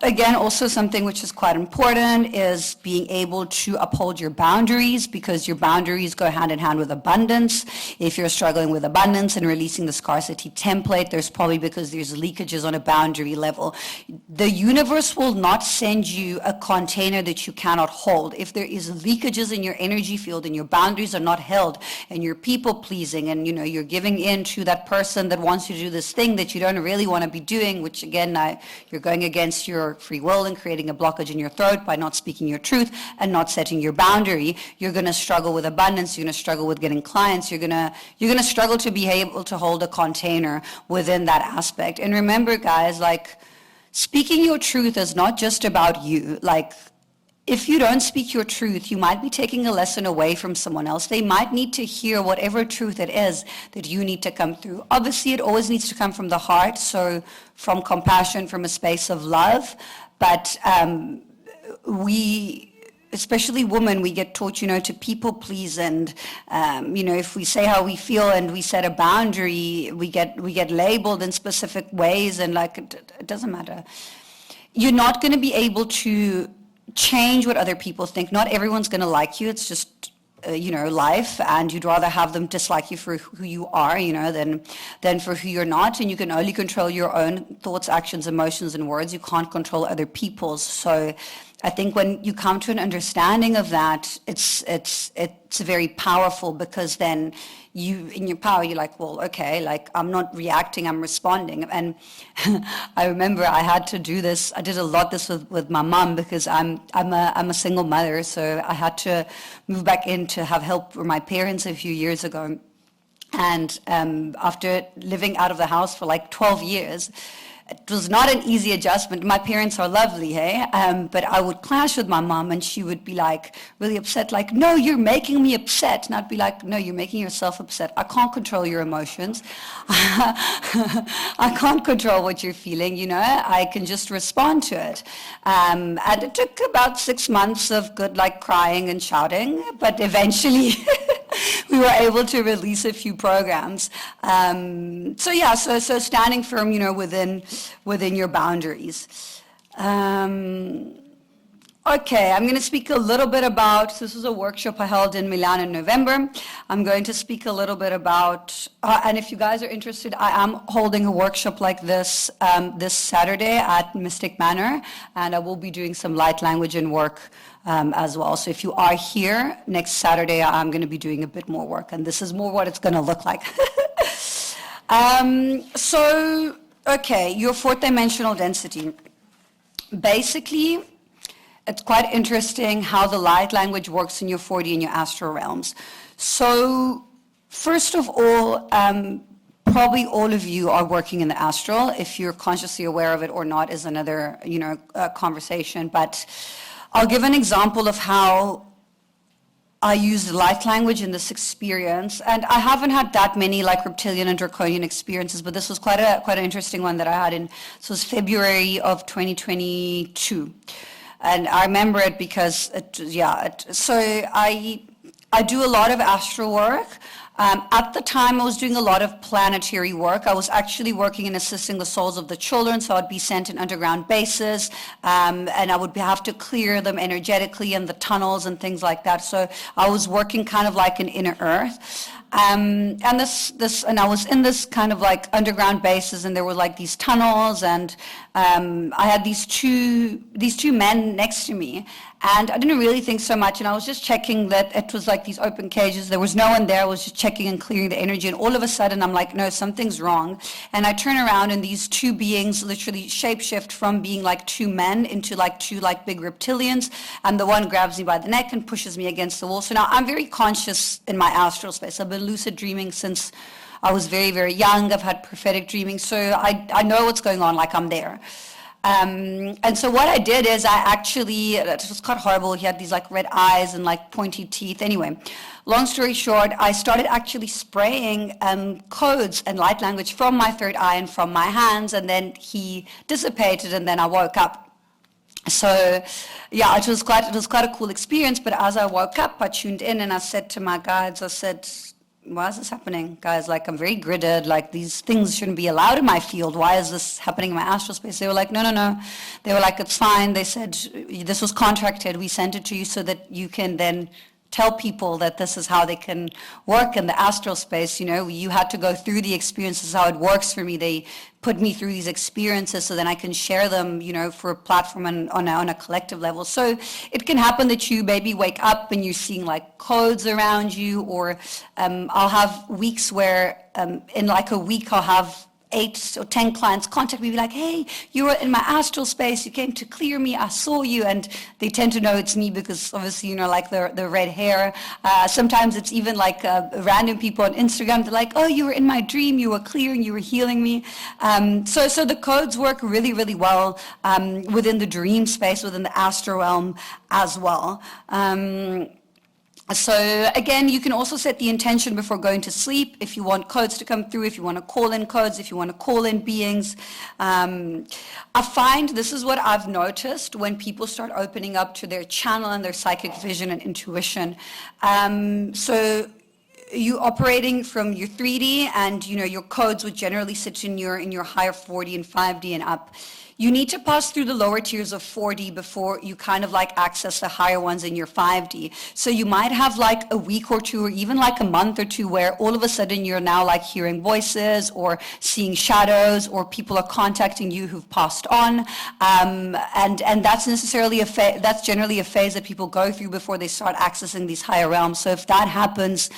Again, also something which is quite important is being able to uphold your boundaries, because your boundaries go hand in hand with abundance. If you're struggling with abundance and releasing the scarcity template, there's probably because there's leakages on a boundary level. The universe will not send you a container that you cannot hold. If there is leakages in your energy field and your boundaries are not held and you're people pleasing and you're giving in to that person that wants you to do this thing that you don't really want to be doing, which again, you're going against your free will and creating a blockage in your throat by not speaking your truth and not setting your boundary, you're going to struggle with abundance. You're going to struggle with getting clients. You're going to struggle to be able to hold a container within that aspect. And remember, guys, like, speaking your truth is not just about you. Like, if you don't speak your truth, you might be taking a lesson away from someone else. They might need to hear whatever truth it is that you need to come through. Obviously, it always needs to come from the heart, so from compassion, from a space of love. But especially women, we get taught, to people please, and if we say how we feel and we set a boundary, we get labeled in specific ways, and like it doesn't matter. You're not going to be able to change what other people think. Not everyone's going to like you. It's just life, and you'd rather have them dislike you for who you are, than for who you're not. And you can only control your own thoughts, actions, emotions, and words. You can't control other people's. So I think when you come to an understanding of that, it's very powerful, because then you, in your power, you're like, well, okay, like I'm not reacting, I'm responding. And I remember I had to do this. I did a lot this with my mom, because I'm a single mother, so I had to move back in to have help for my parents a few years ago. And after living out of the house for like 12 years, it was not an easy adjustment. My parents are lovely, hey? But I would clash with my mom, and she would be like really upset, like, no, you're making me upset. And I'd be like, no, you're making yourself upset. I can't control your emotions. I can't control what you're feeling, you know? I can just respond to it. And it took about 6 months of good, like, crying and shouting, but eventually we were able to release a few programs. So standing firm, you know, within your boundaries. Okay, I'm going to speak a little bit about, this was a workshop I held in Milan in November. I'm going to speak a little bit about, and if you guys are interested, I am holding a workshop like this this Saturday at Mystic Manor, and I will be doing some light language and work as well. So if you are here next Saturday, I'm going to be doing a bit more work, and this is more what it's going to look like. Okay, your fourth dimensional density. Basically, it's quite interesting how the light language works in your 4D and your astral realms. So, first of all, probably all of you are working in the astral. If you're consciously aware of it or not is another, conversation. But I'll give an example of how I used light language in this experience, and I haven't had that many like reptilian and draconian experiences, but this was quite an interesting one that I had this was February of 2022, and I remember it because so I do a lot of astral work. At the time, I was doing a lot of planetary work. I was actually working and assisting the souls of the children, so I'd be sent in underground bases, and I would have to clear them energetically in the tunnels and things like that. So I was working kind of like an inner earth. And I was in this kind of like underground bases, and there were like these tunnels, and I had these two men next to me, and I didn't really think so much, and I was just checking that it was like these open cages. There was no one there. I was just checking and clearing the energy, and all of a sudden I'm like, no, something's wrong. And I turn around, and these two beings literally shapeshift from being like two men into like two like big reptilians, and the one grabs me by the neck and pushes me against the wall. So now I'm very conscious in my astral space. I've been lucid dreaming since I was very, very young. I've had prophetic dreaming, so I know what's going on, like I'm there. And so what I did is it was quite horrible. He had these like red eyes and like pointy teeth. Anyway, long story short, I started actually spraying codes and light language from my third eye and from my hands, and then he dissipated, and then I woke up. So, yeah, it was quite a cool experience. But as I woke up, I tuned in and I said to my guides, I said, why is this happening, guys? Like, I'm very gridded. Like, these things shouldn't be allowed in my field. Why is this happening in my astral space? They were like, no. They were like, it's fine. They said, this was contracted. We sent it to you so that you can then tell people that this is how they can work in the astral space. You know, you had to go through the experiences, how it works for me. They put me through these experiences so then I can share them, you know, for a platform and on a collective level. So it can happen that you maybe wake up and you're seeing like codes around you, or I'll have weeks where in like a week I'll have 8 or 10 clients contact me, be like, hey, you were in my astral space, you came to clear me, I saw you, and they tend to know it's me because obviously, you know, like the red hair. Sometimes it's even like random people on Instagram, they're like, oh, you were in my dream, you were clearing, you were healing me. So the codes work really, really well within the dream space, within the astral realm as well. So again, you can also set the intention before going to sleep if you want codes to come through, if you want to call in codes, if you want to call in beings. I find this is what I've noticed when people start opening up to their channel and their psychic vision and intuition. So you operating from your 3D, and you know your codes would generally sit in your higher 4D and 5D and up. You need to pass through the lower tiers of 4D before you kind of like access the higher ones in your 5D. So you might have like a week or two or even like a month or two where all of a sudden you're now like hearing voices or seeing shadows, or people are contacting you who've passed on. And that's necessarily that's generally a phase that people go through before they start accessing these higher realms. So if that happens,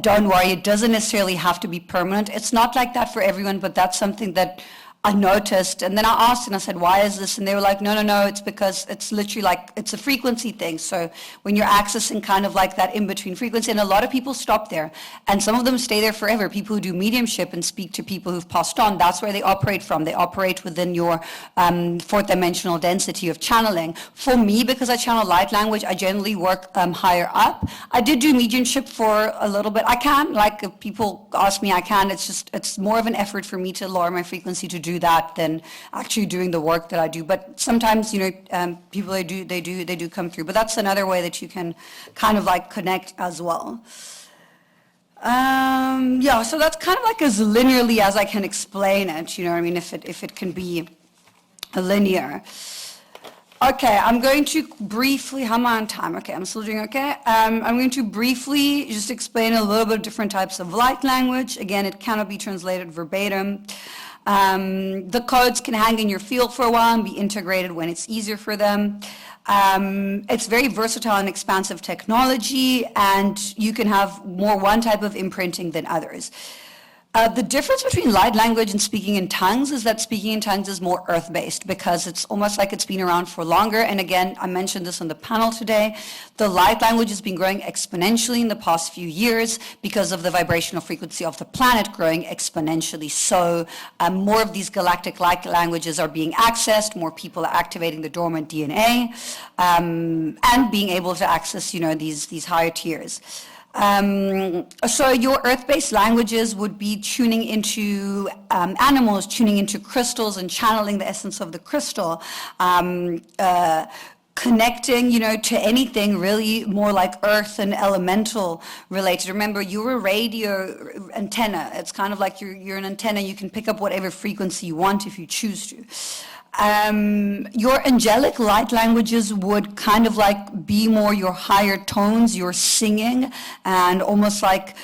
don't worry, it doesn't necessarily have to be permanent. It's not like that for everyone, but that's something that I noticed. And then I asked and I said, why is this? And they were like, no, it's because it's literally like, it's a frequency thing. So when you're accessing kind of like that in-between frequency, and a lot of people stop there, and some of them stay there forever. People who do mediumship and speak to people who've passed on, that's where they operate from. They operate within your fourth dimensional density of channeling. For me, because I channel light language, I generally work higher up. I did do mediumship for a little bit. I can, like if people ask me, I can. It's more of an effort for me to lower my frequency to do that than actually doing the work that I do. But sometimes, people they do come through. But that's another way that you can kind of like connect as well. So that's kind of like as linearly as I can explain it. You know what I mean? If it can be linear. Okay, I'm going to briefly, how am I on time? Okay, I'm still doing okay. I'm going to briefly just explain a little bit of different types of light language. Again, it cannot be translated verbatim. The codes can hang in your field for a while and be integrated when it's easier for them. It's very versatile and expansive technology, and you can have more one type of imprinting than others. The difference between light language and speaking in tongues is that speaking in tongues is more earth-based because it's almost like it's been around for longer. And again, I mentioned this on the panel today. The light language has been growing exponentially in the past few years because of the vibrational frequency of the planet growing exponentially. So more of these galactic light languages are being accessed, more people are activating the dormant DNA, and being able to access, these higher tiers. So your earth-based languages would be tuning into animals, tuning into crystals and channeling the essence of the crystal, connecting, to anything really more like earth and elemental related. Remember, you're a radio antenna. It's kind of like you're an antenna. You can pick up whatever frequency you want if you choose to. Your angelic light languages would kind of like be more your higher tones, your singing, and almost like,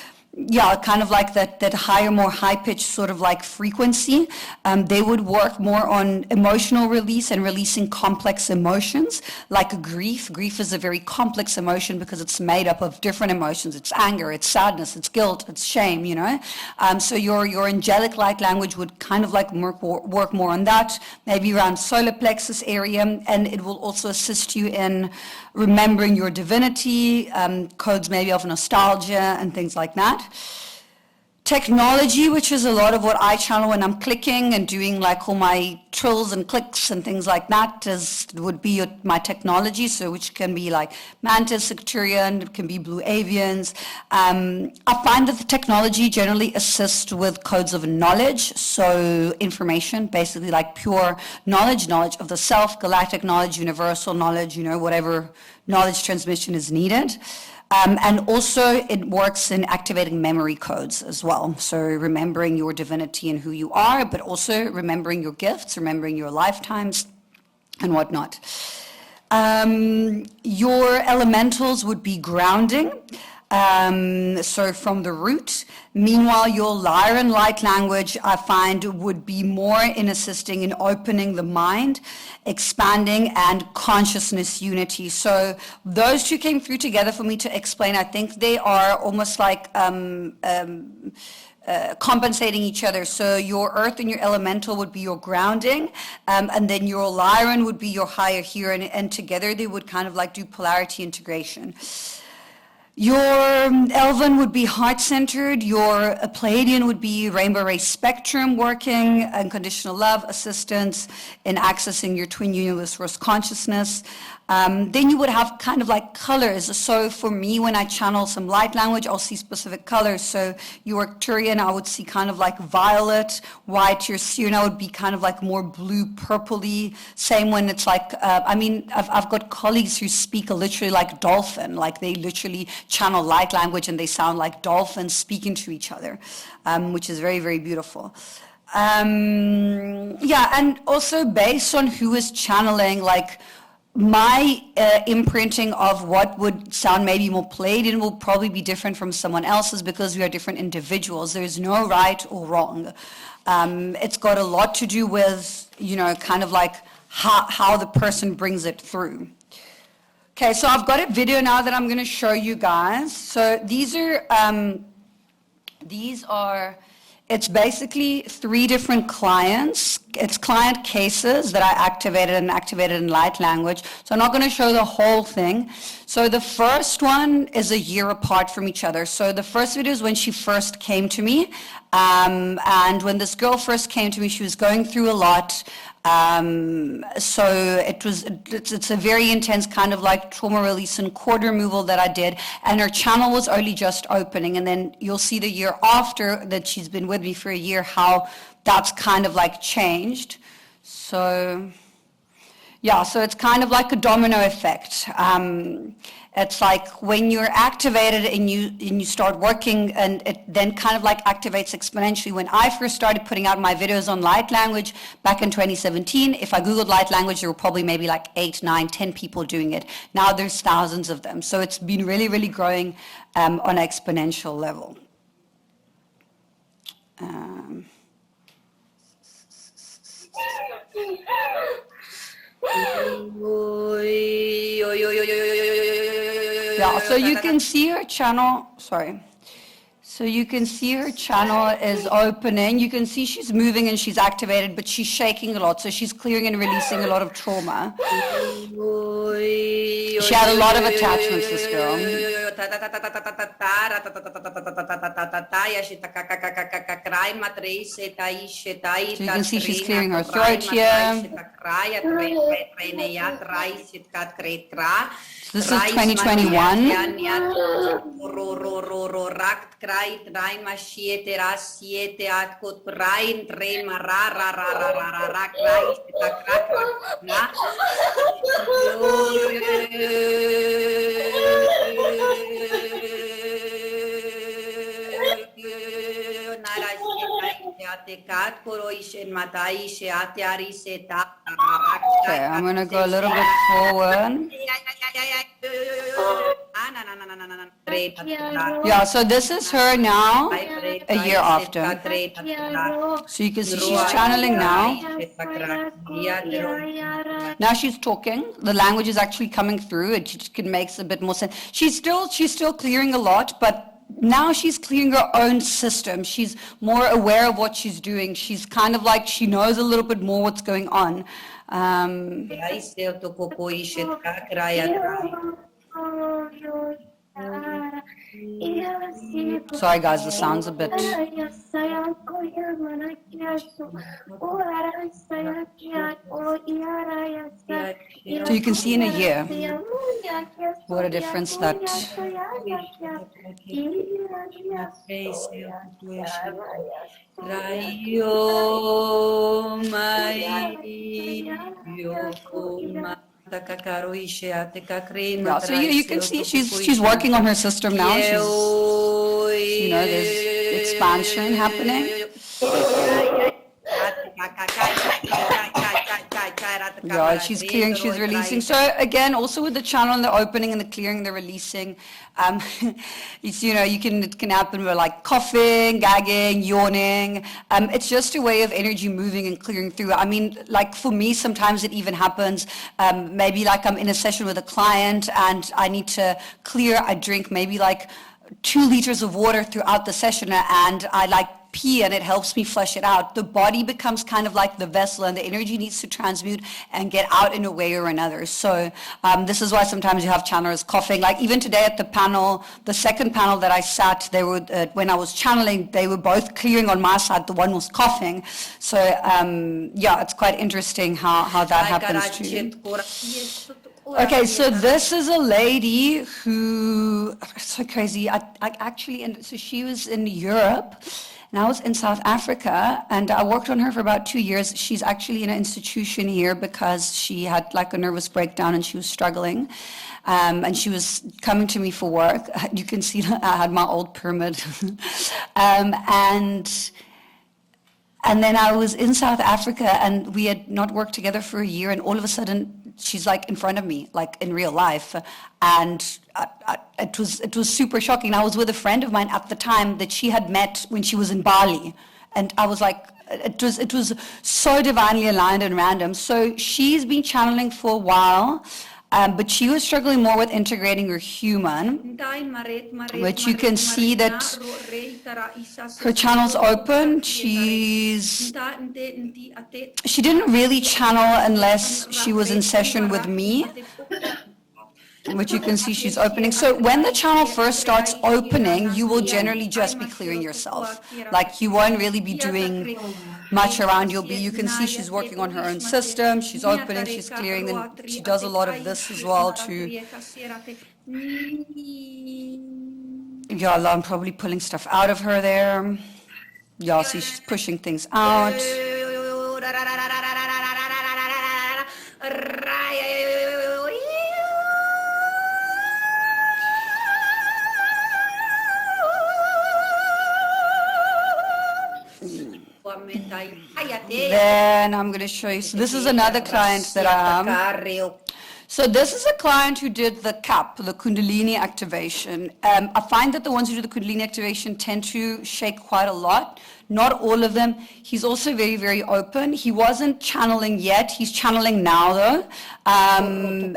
kind of like that higher, more high-pitched sort of like frequency. They would work more on emotional release and releasing complex emotions, like grief. Grief is a very complex emotion because it's made up of different emotions. It's anger, it's sadness, it's guilt, it's shame, So your angelic light language would kind of like work more on that, maybe around solar plexus area, and it will also assist you in remembering your divinity, codes maybe of nostalgia and things like that. Technology, which is a lot of what I channel when I'm clicking and doing like all my trills and clicks and things like that, would be my technology, so which can be like mantis, sectarian, it can be blue avians. I find that the technology generally assists with codes of knowledge, so information, basically like pure knowledge of the self, galactic knowledge, universal knowledge, whatever knowledge transmission is needed. And also it works in activating memory codes as well. So remembering your divinity and who you are, but also remembering your gifts, remembering your lifetimes and whatnot. Your elementals would be grounding. So from the root. Meanwhile, your Lyran light language, I find, would be more in assisting in opening the mind, expanding, and consciousness unity. So those two came through together for me to explain. I think they are almost like compensating each other. So your earth and your elemental would be your grounding, and then your Lyran would be your higher here, and together they would kind of like do polarity integration. Your Elven would be heart-centered, your Pleiadian would be rainbow ray spectrum working, unconditional love, assistance in accessing your twin universe source consciousness. Then you would have kind of like colors. So for me, when I channel some light language, I'll see specific colors. So your Arcturian, I would see kind of like violet, white. Your Sirna would be kind of like more blue, purpley. Same when it's like, I've got colleagues who speak literally like dolphin, like they literally channel light language and they sound like dolphins speaking to each other, which is very, very beautiful. Yeah, and also based on who is channeling, like my imprinting of what would sound maybe more played in will probably be different from someone else's because we are different individuals. There's no right or wrong. It's got a lot to do with, you know, kind of like how the person brings it through. Okay, so I've got a video now that I'm going to show you guys. So these are, it's basically 3 different clients. It's client cases that I activated in light language. So I'm not going to show the whole thing. So the first one is a year apart from each other. So the first video is when she first came to me. And when this girl first came to me, she was going through a lot. So it's a very intense kind of like trauma release and cord removal that I did, and her channel was only just opening, and then you'll see the year after that she's been with me for a year how that's kind of like changed. So yeah, so it's kind of like a domino effect. It's like when you're activated and you start working, and it then kind of like activates exponentially. When I first started putting out my videos on light language back in 2017, if I Googled light language, there were probably maybe like 8, 9, 10 people doing it. Now there's thousands of them. So it's been really, really growing on an exponential level. Yeah, so you can see her channel, sorry. So you can see her channel is opening. You can see she's moving and she's activated, but she's shaking a lot. So she's clearing and releasing a lot of trauma. She had a lot of attachments, this girl. So you can see she's clearing her throat here. This is 2021. Okay, I'm going to go a little bit forward. Yeah, so this is her now, a year after. So you can see she's channeling now. Now she's talking. The language is actually coming through. It can make a bit more sense. She's still clearing a lot, but now she's clearing her own system. She's more aware of what she's doing. She's kind of like, she knows a little bit more what's going on. Sorry guys, the sound's a bit... So you can see in a year what a difference that... Yeah, so you can see she's working on her system now. She's, you know, there's expansion happening. Yeah, she's clearing, she's releasing. So again, also with the channel and the opening and the clearing and the releasing, it's, you know, it can happen with like coughing, gagging, yawning. It's just a way of energy moving and clearing through. I mean, like for me, sometimes it even happens, maybe like I'm in a session with a client and I need to clear, I drink maybe like 2 liters of water throughout the session, and I like pee and it helps me flush it out. The body becomes kind of like the vessel, and the energy needs to transmute and get out in a way or another. So this is why sometimes you have channelers coughing. Like even today at the panel, the second panel that I sat, they were when I was channeling, they were both clearing on my side. The one was coughing. So yeah, it's quite interesting how that happens too. Okay, so this is a lady who, so crazy, I actually, and so she was in Europe, and I was in South Africa, and I worked on her for about 2 years. She's actually in an institution here because she had like a nervous breakdown and she was struggling, and she was coming to me for work. You can see that I had my old pyramid, and And then I was in South Africa, and we had not worked together for a year, and all of a sudden, she's like in front of me, like in real life. And it was super shocking. I was with a friend of mine at the time that she had met when she was in Bali. And I was like, it was so divinely aligned and random. So she's been channeling for a while. But she was struggling more with integrating her human, which you can see that her channel's open. She didn't really channel unless she was in session with me, which you can see she's opening. So when the channel first starts opening, you will generally just be clearing yourself. Like you won't really be doing much around. You can see she's working on her own system, she's opening, she's clearing, then she does a lot of this as well too. Yeah, I'm probably pulling stuff out of her there. Yeah, see she's pushing things out. Then I'm going to show you. So this is another client that I have. So this is a client who did the CAP, the Kundalini activation. I find that the ones who do the Kundalini activation tend to shake quite a lot. Not all of them. He's also very, very open. He wasn't channeling yet. He's channeling now, though. And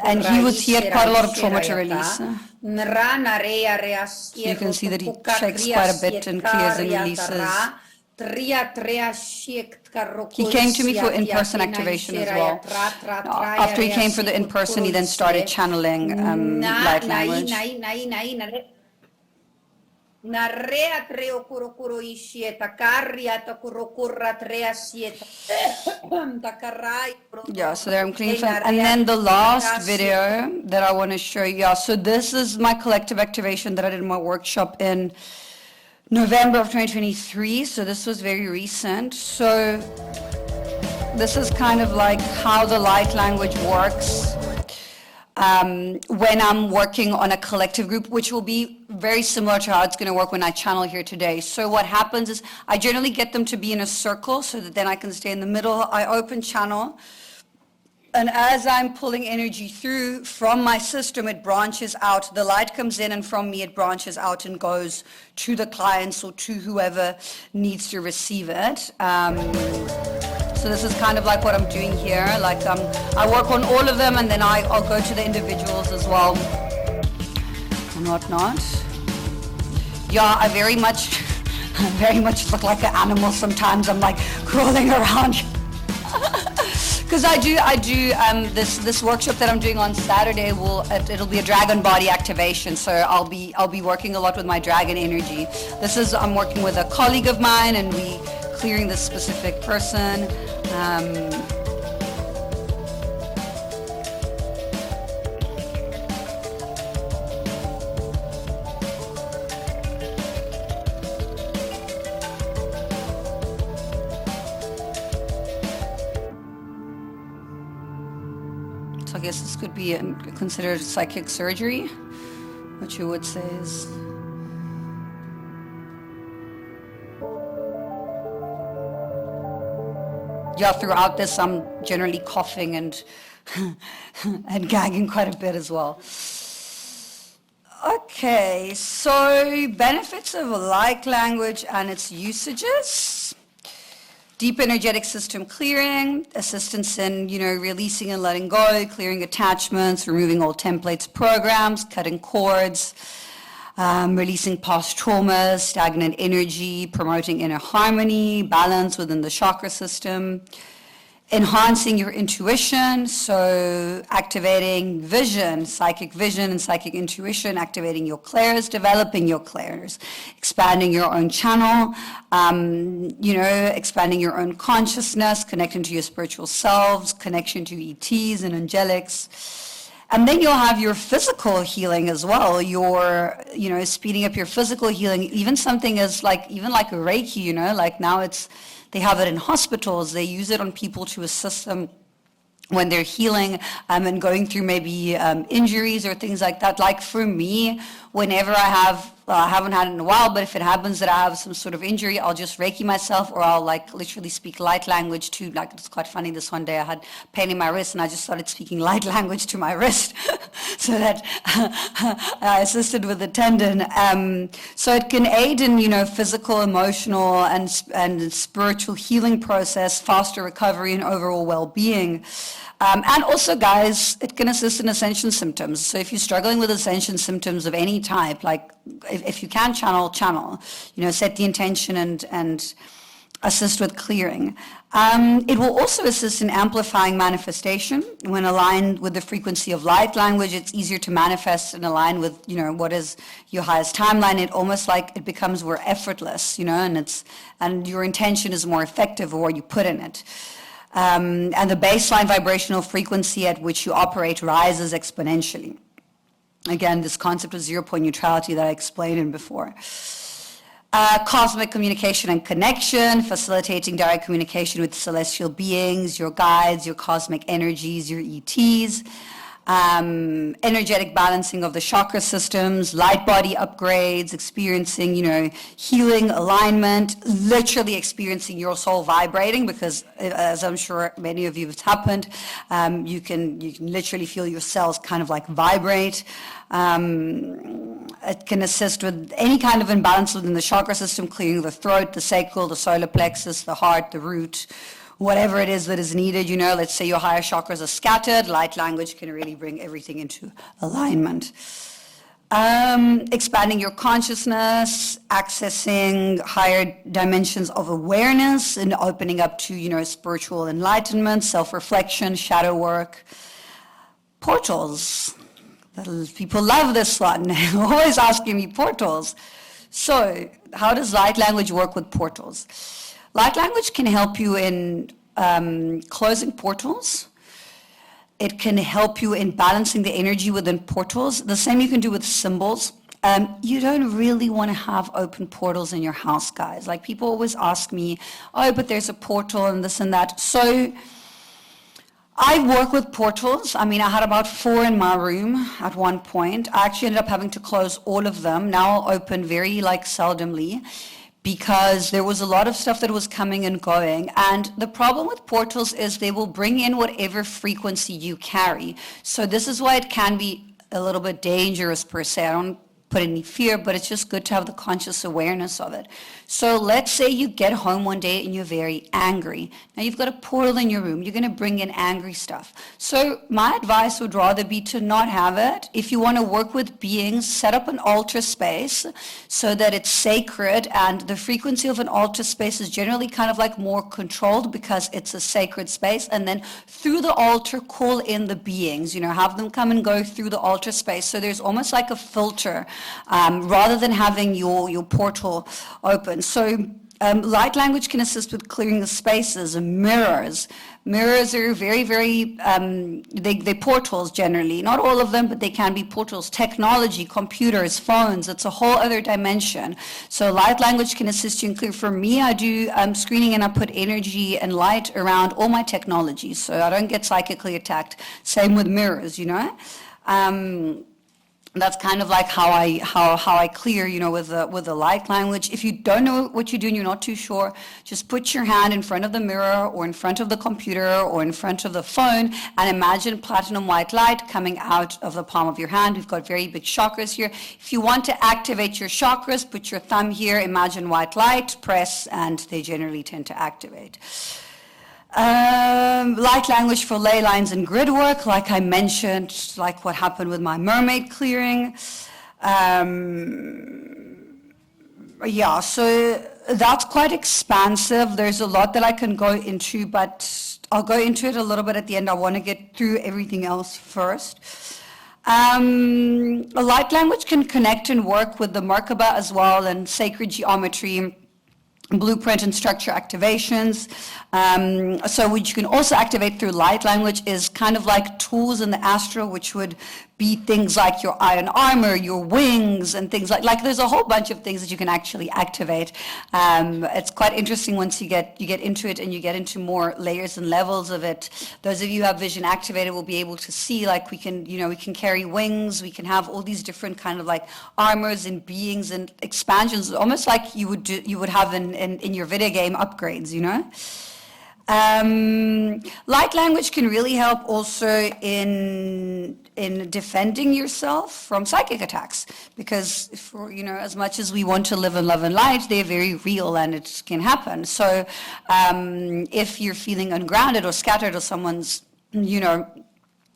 he had quite a lot of trauma to release. So you can see that he shakes quite a bit and clears and releases. He came to me for in-person activation as well. After he came for the in-person, he then started channeling light language. Yeah, so there I'm cleaning from. And then the last video that I want to show you. Yeah, so this is my collective activation that I did in my workshop in November of 2023, so this was very recent. So this is kind of like how the light language works when I'm working on a collective group, which will be very similar to how it's going to work when I channel here today. So what happens is I generally get them to be in a circle so that then I can stay in the middle. I open channel. And as I'm pulling energy through from my system, it branches out. The light comes in, and from me, it branches out and goes to the clients or to whoever needs to receive it. So this is kind of like what I'm doing here. Like I work on all of them, and then I'll go to the individuals as well and whatnot. Yeah, I very much look like an animal sometimes. I'm like crawling around. Because I do this workshop that I'm doing on Saturday. It'll be a dragon body activation. So I'll be working a lot with my dragon energy. I'm working with a colleague of mine, and we clearing this specific person. I guess this could be considered psychic surgery, what you would say is. Yeah, throughout this I'm generally coughing and and gagging quite a bit as well. Okay, so benefits of light language and its usages. Deep energetic system clearing, assistance in, releasing and letting go, clearing attachments, removing old templates, programs, cutting cords, releasing past traumas, stagnant energy, promoting inner harmony, balance within the chakra system, enhancing your intuition, so activating vision, psychic vision and psychic intuition, activating your clairs, developing your clairs, expanding your own channel, expanding your own consciousness, connecting to your spiritual selves, connection to ETs and angelics. And then you'll have your physical healing as well, your, speeding up your physical healing, even something as like Reiki, like now they have it in hospitals. They use it on people to assist them when they're healing and going through maybe injuries or things like that. Like for me, whenever I have well, I haven't had it in a while, but if it happens that I have some sort of injury, I'll just Reiki myself, or I'll like literally speak light language to, like, it's quite funny, this one day I had pain in my wrist and I just started speaking light language to my wrist so that I assisted with the tendon. So it can aid in, physical, emotional, and spiritual healing process, faster recovery, and overall well-being. And also, guys, it can assist in ascension symptoms. So if you're struggling with ascension symptoms of any type, like if you can channel, set the intention and assist with clearing. It will also assist in amplifying manifestation. When aligned with the frequency of light language, it's easier to manifest and align with, what is your highest timeline. It almost like it becomes more effortless, and your intention is more effective or what you put in it. And the baseline vibrational frequency at which you operate rises exponentially. Again, this concept of zero-point neutrality that I explained in before. Cosmic communication and connection, facilitating direct communication with celestial beings, your guides, your cosmic energies, your ETs. Energetic balancing of the chakra systems, light body upgrades, experiencing, healing, alignment, literally experiencing your soul vibrating, because as I'm sure many of you have happened, you can literally feel your cells kind of like vibrate. It can assist with any kind of imbalance within the chakra system, clearing the throat, the sacral, the solar plexus, the heart, the root, whatever it is that is needed. Let's say your higher chakras are scattered, light language can really bring everything into alignment. Expanding your consciousness, accessing higher dimensions of awareness, and opening up to, spiritual enlightenment, self-reflection, shadow work. Portals. People love this one. They're always asking me portals. So, how does light language work with portals? Light language can help you in closing portals. It can help you in balancing the energy within portals. The same you can do with symbols. You don't really want to have open portals in your house, guys. Like, people always ask me, oh, but there's a portal and this and that. So I work with portals. I had about 4 in my room at one point. I actually ended up having to close all of them. Now I'll open very seldomly, because there was a lot of stuff that was coming and going. And the problem with portals is they will bring in whatever frequency you carry. So this is why it can be a little bit dangerous per se. I don't put any fear, but it's just good to have the conscious awareness of it. So let's say you get home one day and you're very angry. Now you've got a portal in your room. You're going to bring in angry stuff. So my advice would rather be to not have it. If you want to work with beings, set up an altar space so that it's sacred, and the frequency of an altar space is generally kind of like more controlled because it's a sacred space. And then through the altar, call in the beings, have them come and go through the altar space. So there's almost like a filter, rather than having your portal open. So light language can assist with clearing the spaces. Mirrors. Mirrors are very, very, they're portals generally. Not all of them, but they can be portals. Technology, computers, phones, it's a whole other dimension. So light language can assist you in clear. For me, I do screening, and I put energy and light around all my technology, so I don't get psychically attacked. Same with mirrors, That's kind of like how I clear, with the light language. If you don't know what you're doing, you're not too sure, just put your hand in front of the mirror or in front of the computer or in front of the phone and imagine platinum white light coming out of the palm of your hand. We've got very big chakras here. If you want to activate your chakras, put your thumb here, imagine white light, press, and they generally tend to activate. Light language for ley lines and grid work, like I mentioned, like what happened with my mermaid clearing. Yeah, so that's quite expansive. There's a lot that I can go into, but I'll go into it a little bit at the end. I want to get through everything else first. Light language can connect and work with the Merkaba as well, and sacred geometry, blueprint and structure activations. So what you can also activate through light language is kind of like tools in the Astral, which would be things like your iron armor, your wings, and things like there's a whole bunch of things that you can actually activate. It's quite interesting once you get into it and you get into more layers and levels of it. Those of you who have vision activated will be able to see, like, we can carry wings, we can have all these different kind of like armors and beings and expansions, almost like you would have in your video game upgrades, you know. Light language can really help also in defending yourself from psychic attacks, because for, you know, as much as we want to live in love and light, they're very real and it can happen. So if you're feeling ungrounded or scattered, or someone's, you know,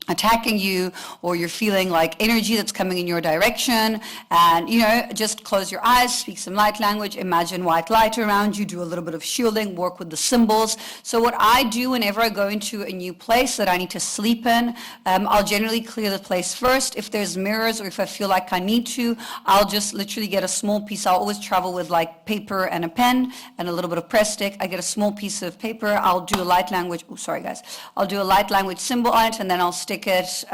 attacking you, or you're feeling like energy that's coming in your direction, and, you know, just close your eyes, speak some light language, imagine white light around you, do a little bit of shielding, work with the symbols. So what I do whenever I go into a new place that I need to sleep in, I'll generally clear the place first. If there's mirrors, or if I feel like I need to, I'll just literally get a small piece. I'll always travel with like paper and a pen and a little bit of press stick. I get a small piece of paper, I'll do a light language, I'll do a light language symbol on it, and then I'll stick it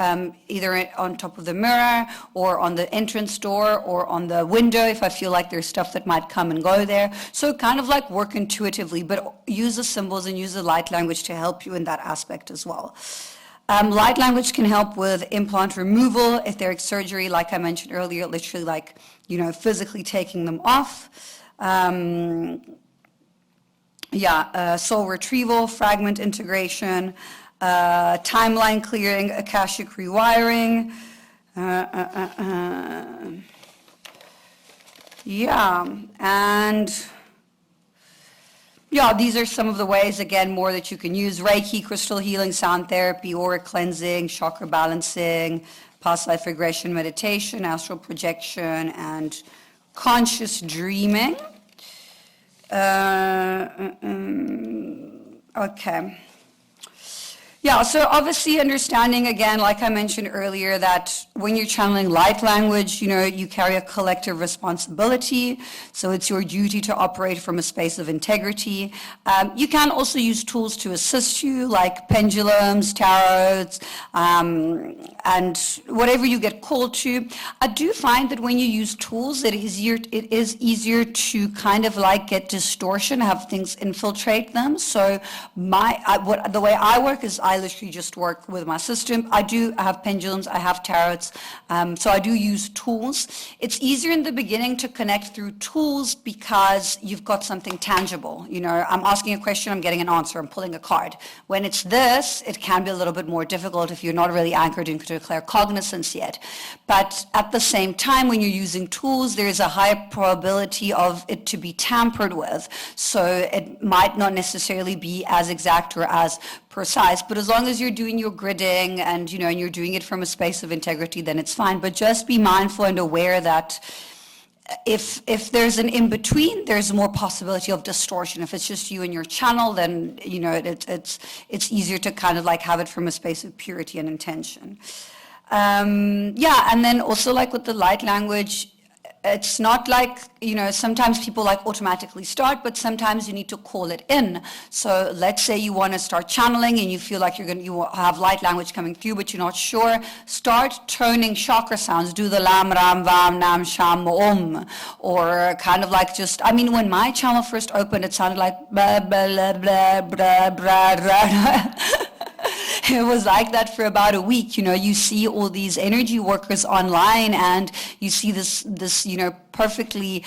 either on top of the mirror, or on the entrance door, or on the window if I feel like there's stuff that might come and go there. So kind of like work intuitively, but use the symbols and use the light language to help you in that aspect as well. Light language can help with implant removal, etheric surgery, like I mentioned earlier, literally like, you know, physically taking them off. Soul retrieval, fragment integration, timeline clearing, Akashic rewiring. These are some of the ways, again, more that you can use. Reiki, crystal healing, sound therapy, aura cleansing, chakra balancing, past life regression meditation, astral projection, and conscious dreaming. Okay. Yeah, so obviously understanding, again, like I mentioned earlier, that when you're channeling light language, you know, you carry a collective responsibility, so it's your duty to operate from a space of integrity. You can also use tools to assist you, like pendulums, tarots, and whatever you get called to. I do find that when you use tools, it is easier to kind of like get distortion, have things infiltrate them. So the way I work is I literally just work with my system. I have pendulums, I have tarots, so I do use tools. It's easier in the beginning to connect through tools because you've got something tangible. You know, I'm asking a question, I'm getting an answer, I'm pulling a card. When it's this, it can be a little bit more difficult if you're not really anchored into claircognizance yet. But at the same time, when you're using tools, there's a high probability of it to be tampered with. So it might not necessarily be as exact or as precise, but as long as you're doing your gridding and, you know, and you're doing it from a space of integrity, then it's fine. But just be mindful and aware that if there's an in-between, there's more possibility of distortion. If it's just you and your channel, then, you know, it's easier to kind of like have it from a space of purity and intention. And then also like with the light language, it's not like, you know, sometimes people like automatically start, but sometimes you need to call it in. So let's say you want to start channeling and you feel like you have light language coming through, but you're not sure. Start toning chakra sounds. Do the lam, ram, vam, nam, sham, om. Or kind of like just, I mean, when my channel first opened, it sounded like blah, blah, blah, blah, blah, blah, blah. It was like that for about a week. You know, you see all these energy workers online and you see this you know, perfectly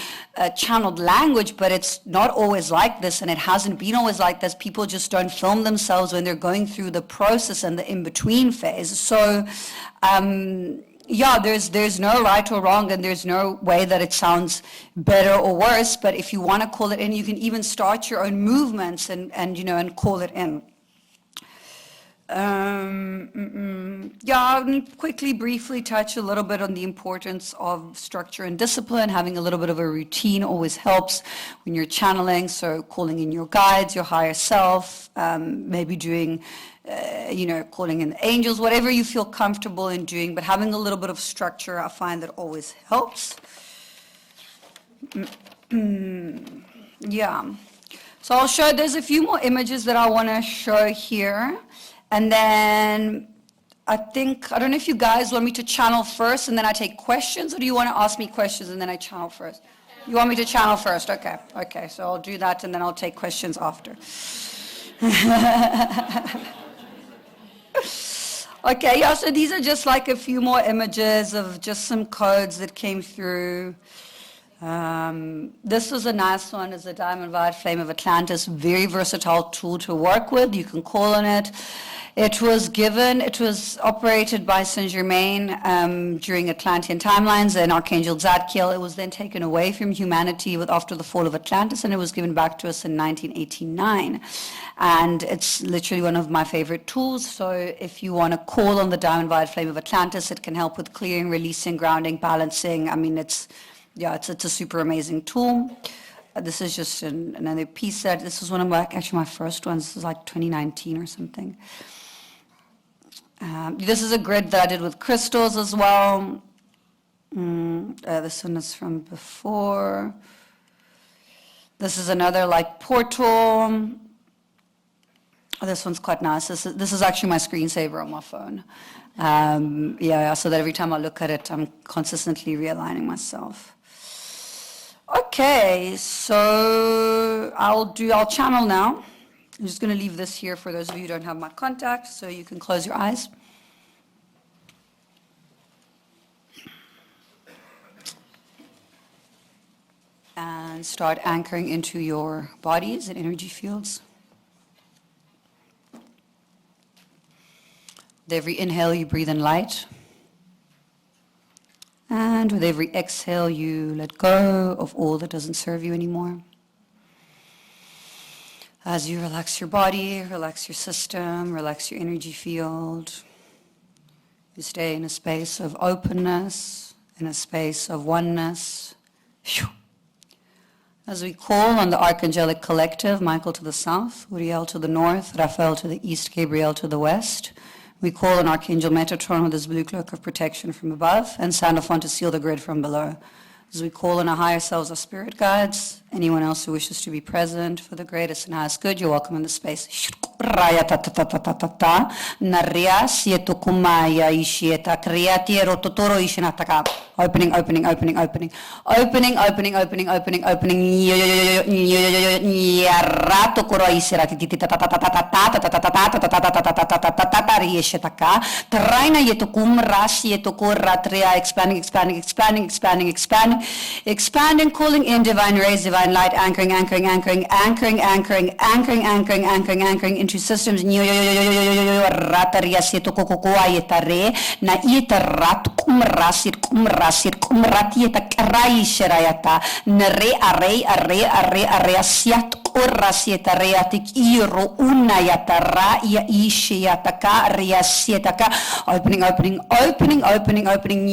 channeled language, but it's not always like this, and it hasn't been always like this. People just don't film themselves when they're going through the process and the in-between phase. So there's no right or wrong, and there's no way that it sounds better or worse, but if you want to call it in, you can even start your own movements and you know, and call it in. I'll quickly, briefly touch a little bit on the importance of structure and discipline. Having a little bit of a routine always helps when you're channeling, so calling in your guides, your higher self, maybe doing, you know, calling in the angels, whatever you feel comfortable in doing, but having a little bit of structure, I find that always helps. So I'll show, there's a few more images that I want to show here. And then I don't know if you guys want me to channel first and then I take questions, or do you want to ask me questions and then I channel first? You want me to channel first? Okay. Okay, so I'll do that and then I'll take questions after. Okay, yeah, so these are just like a few more images of just some codes that came through. This was a nice one, is a Diamond Violet Flame of Atlantis, very versatile tool to work with. You can call on it. It was operated by Saint Germain during Atlantean timelines and Archangel Zadkiel. It was then taken away from humanity after the fall of Atlantis, and it was given back to us in 1989. And it's literally one of my favorite tools. So if you want to call on the Diamond Violet Flame of Atlantis, it can help with clearing, releasing, grounding, balancing. I mean, it's a super amazing tool. This is just another piece that, this was one of my first ones. This was like 2019 or something. This is a grid that I did with crystals as well. This one is from before. This is another like portal. This one's quite nice. This is actually my screensaver on my phone. So that every time I look at it, I'm consistently realigning myself. Okay, so I'll channel now. I'm just going to leave this here for those of you who don't have my contact, so you can close your eyes. And start anchoring into your bodies and energy fields. With every inhale, you breathe in light. And with every exhale, you let go of all that doesn't serve you anymore. As you relax your body, relax your system, relax your energy field, you stay in a space of openness, in a space of oneness. As we call on the Archangelic Collective, Michael to the south, Uriel to the north, Raphael to the east, Gabriel to the west, we call on Archangel Metatron with his blue cloak of protection from above, and Sandalphon to seal the grid from below. As we call on our higher selves, our spirit guides, anyone else who wishes to be present for the greatest and highest good, you're welcome in the space. Raya ta ta ta ta ta ta ta, Naria sieto kumaya ishieta kriati rototoro ishinataka. Opening, opening, opening, opening, opening, opening, opening, opening, opening. Yarato koro isirati ta ta ta ta ta ta ta ta ta ta ta ta ta ta ta ta ta ta ta rieshetaka. Traina yeto kumra sieto koratria, expanding, expanding, expanding, expanding, expanding, expanding, calling in divine rays, divine light, anchoring, anchoring, anchoring, anchoring, anchoring, anchoring, anchoring, anchoring, anchoring into systems. Rataria sieto kokokoa yetare na itarat kumrasit kumrasit kumratieta karai sherayata nere array array array array asiat orasieta reatik iro unayata ra ya ishiataka riasietaka. Opening, opening, opening, opening, opening.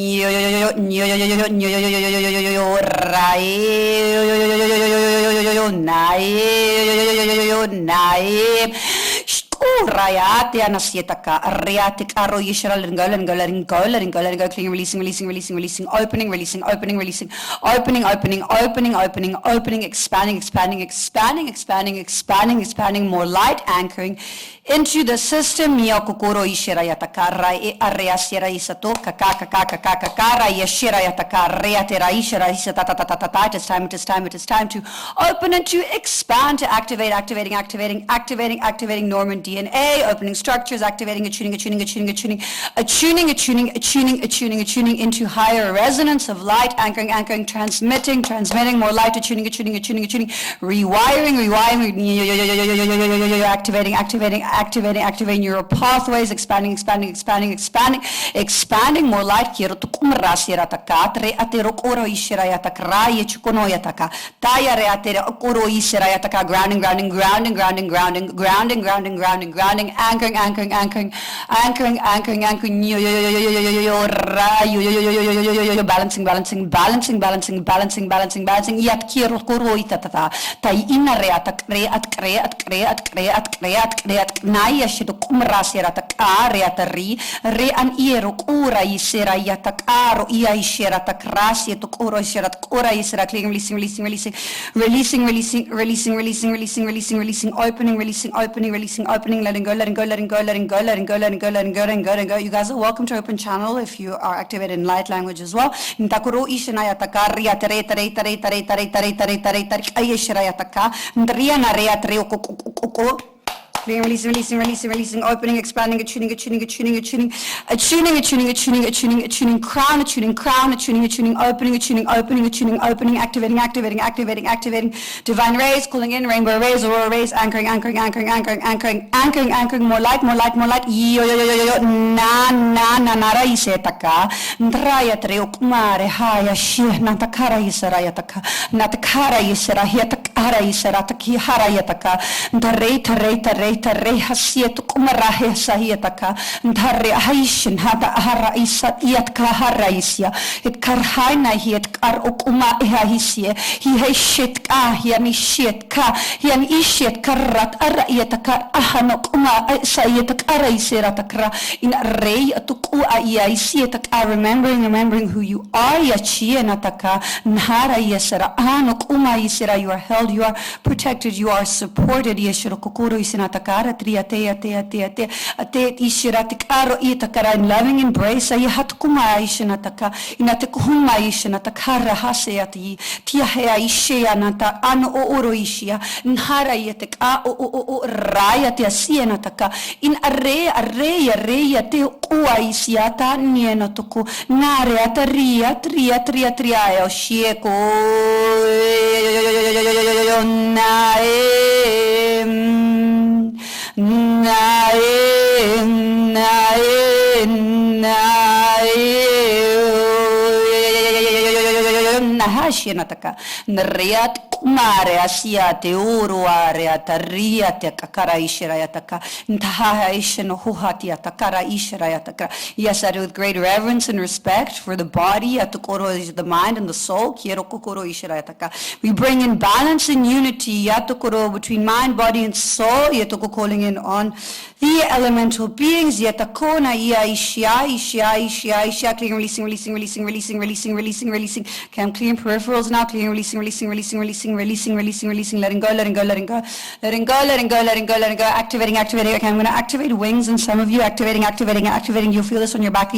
Rayate anasietaka, Ariatic arrow yishra letting go, letting go, letting go, letting go, letting go, clearing, releasing, releasing, releasing, releasing, opening, releasing, opening, releasing, opening, opening, opening, opening, opening, expanding, expanding, expanding, expanding, expanding, expanding, more light anchoring into the system. Miyokukuro ishirayataka, rai areasira isato, kaka, kaka, kaka, kara, yashirayataka, reatera ishira isatata. It is time, it is time, it is time to open and to expand, to activate, activating, activating, activating, activating Norman DNA, opening structures, activating, attuning, attuning, attuning, attuning, attuning, attuning, attuning, attuning, attuning into higher resonance of light, anchoring, anchoring, transmitting, transmitting more light, attuning, attuning, attuning, attuning, rewiring, rewiring, activating, activating, activating, activating neural pathways, expanding, expanding, expanding, expanding, expanding more light. Grounding, grounding, grounding, grounding, grounding, grounding, grounding, grounding, grounding, anchoring, anchoring, anchoring, anchoring, anchoring, anchoring, balancing, balancing, balancing, balancing, balancing, balancing, balancing, yat kiro kuro itata, tai inareat, creat, creat, creat, creat, creat, creat, Naya shidukumra serataka reatari re an ierukura isera yatakaro ia isheratakras yetukuro isheratakura isera clearing, releasing, opening, letting go. You guys are welcome to open channel if you are activated in light language as well. Ntakuro ishenayataka riatare ayesherayataka ndriana reatre releasing, opening, expanding, attuning, crown, opening, activating, divine rays, calling in, rainbow rays, aurora rays, anchoring, more light, na isetaka, ndraya treokmare, haya, shih, natakara yisarayataka, natakara yisarahyatakara yisaratakhi harayataka, Tare hasiet kumarahe sahietaka ndare haishin hada hara isa iat kahara isya it karhaina hiet kar ukuma ehahisie hi heishet ka hian ishet ka hian ishet karat ara ietaka ahano kuma saietak ara iseratakra in rei atuku ia isietak remembering who you are yachienataka nhara yesera ahano kuma isera you are held, you are protected, you are supported yeshiro kokoro isenataka ate ishiratikaro itakara in loving embrace ayahatkuma ishinataka inatekuma ishinatakara haseati tiahea ishianata ano oro ishia nhara yetek o raya te asienataka in arre te ua isiata niena tuku nare ataria tria o shieko Nahashinataka Nriat Kumare Asiate Uruare Atariate Kakara Ishirayataka Ntaha Ishino Huhatiatakara Ishirayataka. Yes, I do with great reverence and respect for the body, Atukoro is the mind and the soul, Kierokokoro Ishirayataka. We bring in balance and unity, Yatukoro, between mind, body, and soul, Yatoko calling in on the elemental beings, Yatakona Ishia, clearing, releasing. Okay, I'm clearing peripherals now, clearing, releasing, letting go, activating. Okay, I'm going to activate wings in some of you, activating. You'll feel this on your back.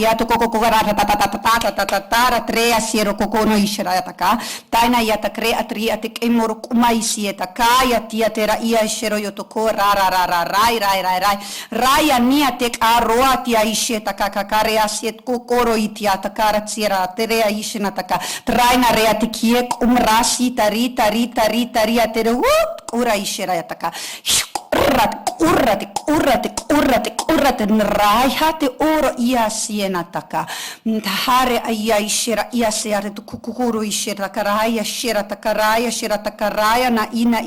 Raya niatek aroatia isheta kakakarea siet kokoro itiata karatsira terea ishinataka traina reatikiek umrasi tarita tere ura ishirayataka urrate nraihate oro ia sienataka ntahare aya ishira ia seare tukukuru ishira karaya shira takaraya na ina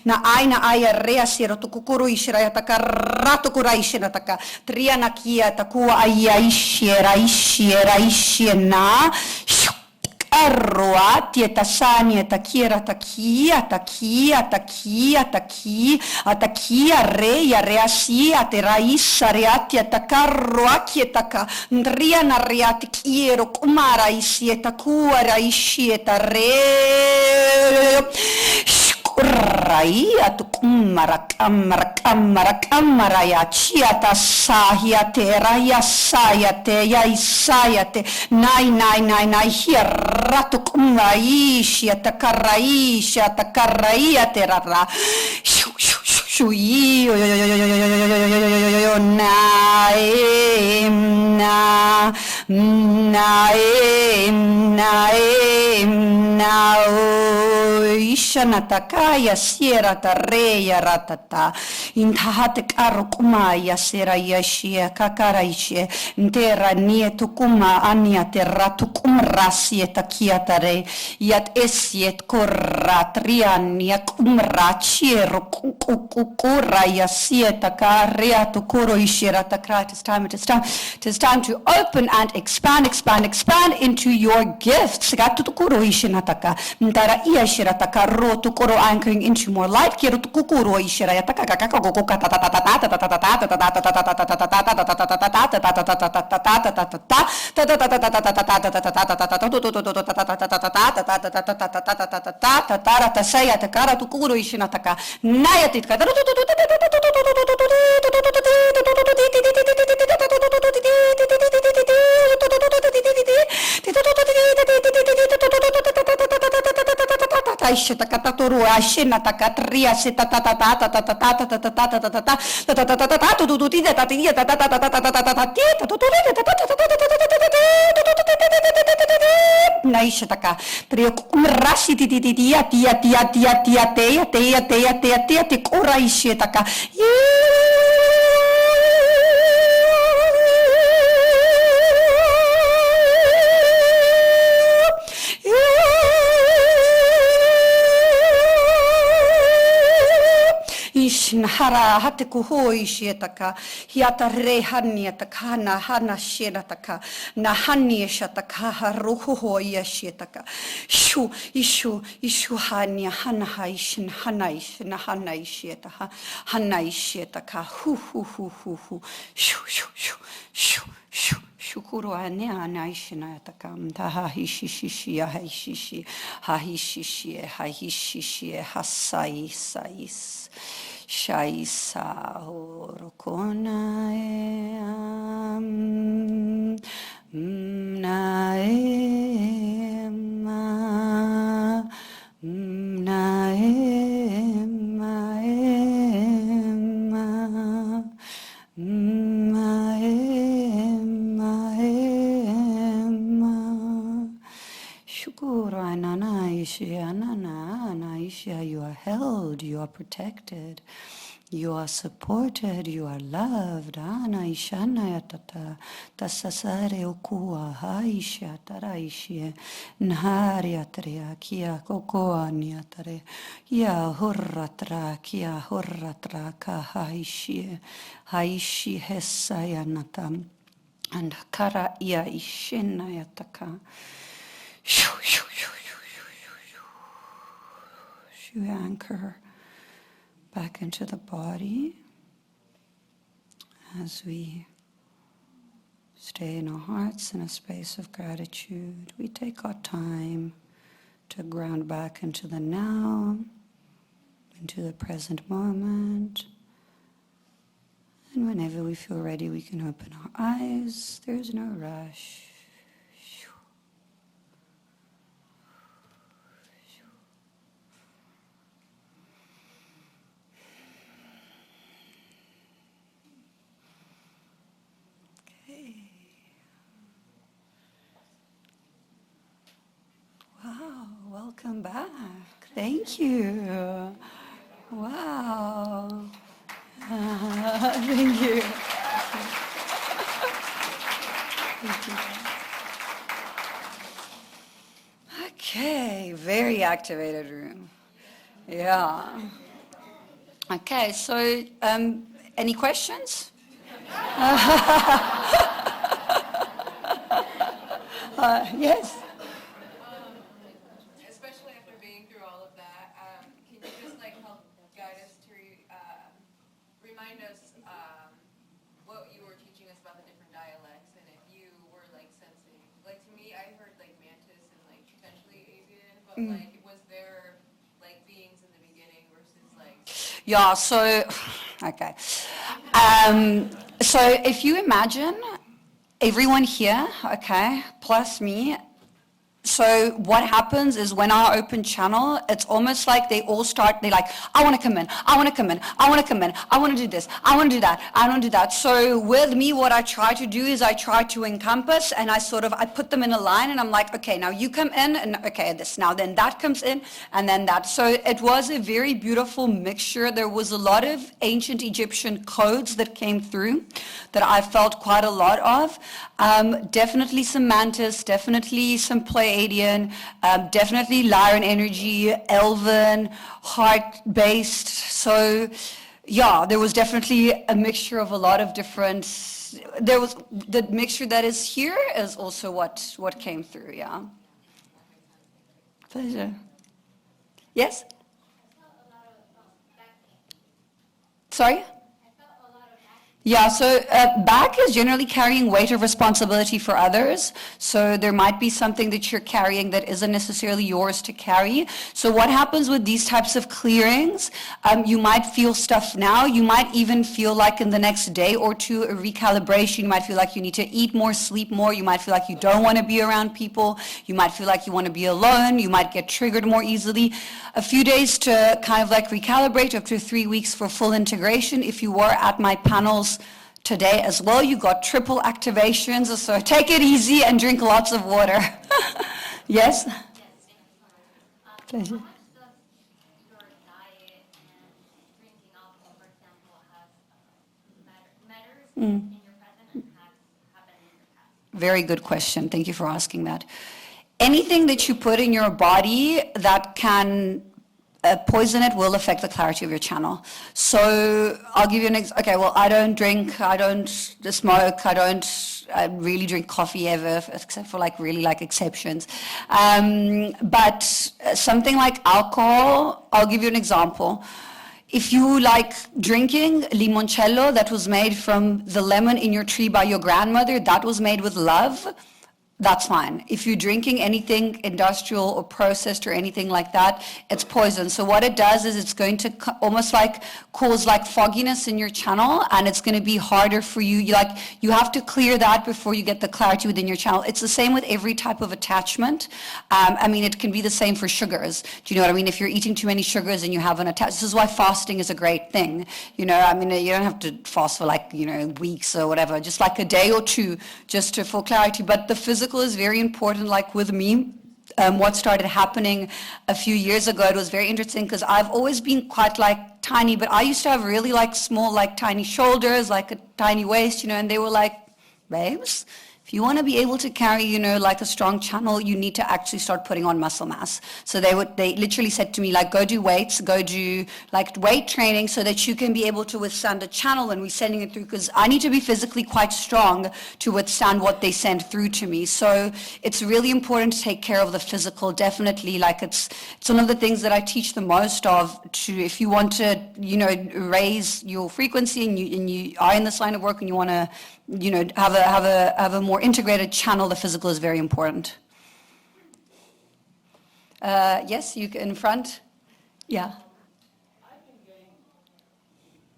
na aina aya rea sira tukukuru ishira yataka ratukura ishira taka triana kia takua aya ishira Arroa tieta sania takiera takia reia reasia teraisa reatia takarroa kietaka ndriana reati kiero kumara isieta kuara isieta re Raia tu kamara ya chiata sahiate raya sayate ya isayate nai hierato kumraisha takaraia terara shui ishanataka sierra tareya ratata intahate karukuma yasera yashia kakaraishe ntera nietukuma ania teratukum rasieta kiatare yat esiet korratrian yakum rachiero kukura yasieta karea tukuro ishira takra. It is time to open and expand, expand, expand into your gifts. Gatutokuro ishinataka. Mtara ia shirataka ro tukoro anchoring into more light. Kiro tukukuro ishirayataka kakakoko Naishataka, Triok Umrashi Tia Tia Tia Tia Tia Tia Tia Tia Tia Tia Tikura Ishetaka. Hara hatiku hoi shietaka, hiata re haniataka, hana shenataka, na hanieshataka, haruhu hoi shietaka. Shu, ishu hania, hana haishin, hana ishietaha, hana ishietaka, hu, shu, shukuru ane anaishina yataka, ha hishishi, hasai, sais. Shaisa horokona you are held, you are protected, you are supported, you are loved. Ana ishana yatata tasasare okua haisha taraishie nhari atria kia kokoa niatare ya horratra kia horratra ka haishie haishi hesayanata and kara ia ishena yataka. You anchor back into the body as we stay in our hearts in a space of gratitude. We take our time to ground back into the now, into the present moment. And whenever we feel ready, we can open our eyes. There's no rush. Welcome back. Thank you. Wow. Thank you. Thank you. Okay, very activated room. Yeah. Okay, so any questions? Yes. Like, was there like beings in the beginning versus like? Yeah, so, okay. So if you imagine everyone here, okay, plus me, so what happens is when I open channel, it's almost like they all start, they're like, I want to come in, I want to come in, I want to come in, I want to do this, I want to do that, I want to do that. So with me, what I try to do is I try to encompass and I put them in a line and I'm like, okay, now you come in and okay, this, now then that comes in and then that. So it was a very beautiful mixture. There was a lot of ancient Egyptian codes that came through that I felt quite a lot of. Definitely some mantis, definitely some Pleiadian, definitely Lyran energy, Elven, heart-based. So yeah, there was definitely a mixture of a lot of different there was the mixture that is here is also what came through, yeah. Pleasure. Yes? Sorry? Yeah, so back is generally carrying weight of responsibility for others. So there might be something that you're carrying that isn't necessarily yours to carry. So what happens with these types of clearings, you might feel stuff now. You might even feel like in the next day or two a recalibration. You might feel like you need to eat more, sleep more. You might feel like you don't want to be around people. You might feel like you want to be alone. You might get triggered more easily. A few days to kind of like recalibrate, up to 3 weeks for full integration. If you were at my panels today as well, you got triple activations, so take it easy and drink lots of water. Yes? Pleasure. How much does your diet and drinking alcohol, for example, matters in your present and has happened in your past? Very good question. Thank you for asking that. Anything that you put in your body that can poison it will affect the clarity of your channel. So I'll give you an okay, well, I don't drink, I don't smoke, I really drink coffee ever, except for like really like exceptions. But something like alcohol, I'll give you an example. If you like drinking limoncello that was made from the lemon in your tree by your grandmother, that was made with love, that's fine. If you're drinking anything industrial or processed or anything like that, it's poison. So what it does is it's going to almost like cause like fogginess in your channel, and it's going to be harder for you. You have to clear that before you get the clarity within your channel. It's the same with every type of attachment. I mean, it can be the same for sugars. Do you know what I mean? If you're eating too many sugars and you have an attachment, this is why fasting is a great thing. You know, I mean, you don't have to fast for like, you know, weeks or whatever, just like a day or two, just to full clarity. But the physical is very important. Like with me, what started happening a few years ago, it was very interesting because I've always been quite like tiny, but I used to have really like small, like tiny shoulders, like a tiny waist, you know, and they were like, babes, if you want to be able to carry, you know, like a strong channel, you need to actually start putting on muscle mass. So they literally said to me, like, go do weights, go do like weight training so that you can be able to withstand a channel when we're sending it through, because I need to be physically quite strong to withstand what they send through to me. So it's really important to take care of the physical, definitely. Like it's one of the things that I teach the most of, to if you want to, you know, raise your frequency and you are in this line of work and you want to, you know, have a more integrated channel, the physical is very important. Yes, you in front. Yeah. I've been getting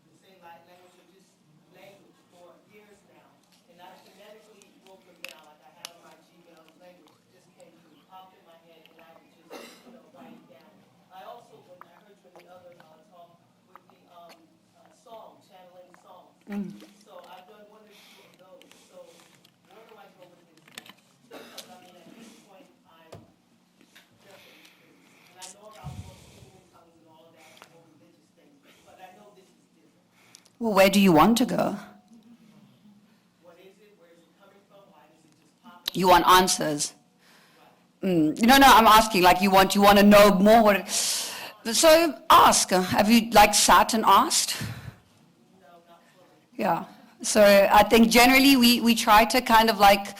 the same language or just language for years now, and I phonetically broke them down. Like I have my Gmail language just came through, popped in my head, and I would just, you know, write it down. I also, when I heard you in the other talk with the song, channeling songs. So I've done one or two of those. So where do I go with this next? Because I mean, at this point, I'm definitely curious. And I know about school tongues and all of that, whole religious things, but I know this is different. Well, where do you want to go? What is it? Where is it coming from? Why does it just pop in? You want answers. No, I'm asking, like you want to know more. So ask. Have you like sat and asked? No, not fully. Yeah. So I think generally we try to kind of like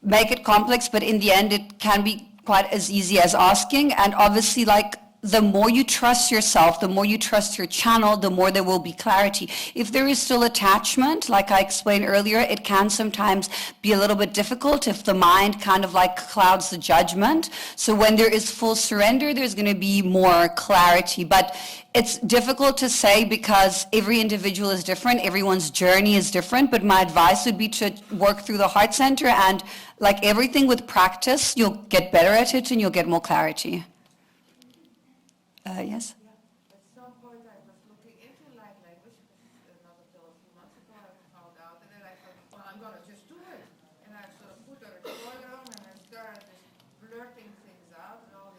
make it complex, but in the end it can be quite as easy as asking. And obviously, like, the more you trust yourself, the more you trust your channel, the more there will be clarity. If there is still attachment, like I explained earlier, it can sometimes be a little bit difficult if the mind kind of like clouds the judgment. So when there is full surrender, there's going to be more clarity. But it's difficult to say because every individual is different, everyone's journey is different. But my advice would be to work through the heart center, and like everything with practice, you'll get better at it and you'll get more clarity. Yes? At some point, I was looking into light language, not until a few months ago I found out, and then I thought, well, I'm going to just do it. And I sort of put a recorder on, and I started just blurting things out, and all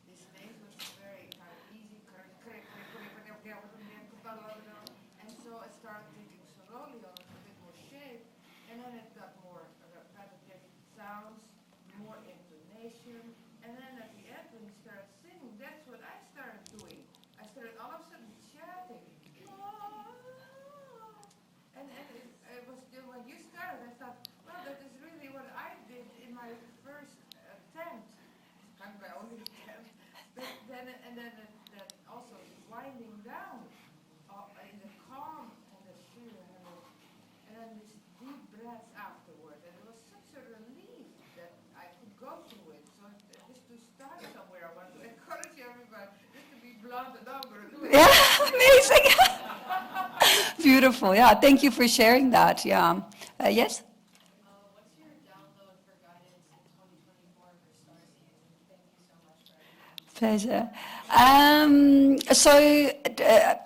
these things, which is very kind of easy. And so I started thinking slowly on a bit more shape, and then it got more repetitive sounds, more intonation, and then at the end, when you started singing, that's what I started doing. I started all of a sudden chatting. And it was still, when you winding down in the calm and the fear and then this deep breath afterward. And it was such a relief that I could go through it. So just to start somewhere, I want to encourage everybody just to be blunt and I'm going to do it. Yeah, amazing. Beautiful. Yeah, thank you for sharing that. Yeah. Yes? What's your download for guidance in 2024 for Starseeds? Thank you so much for everything. Pleasure.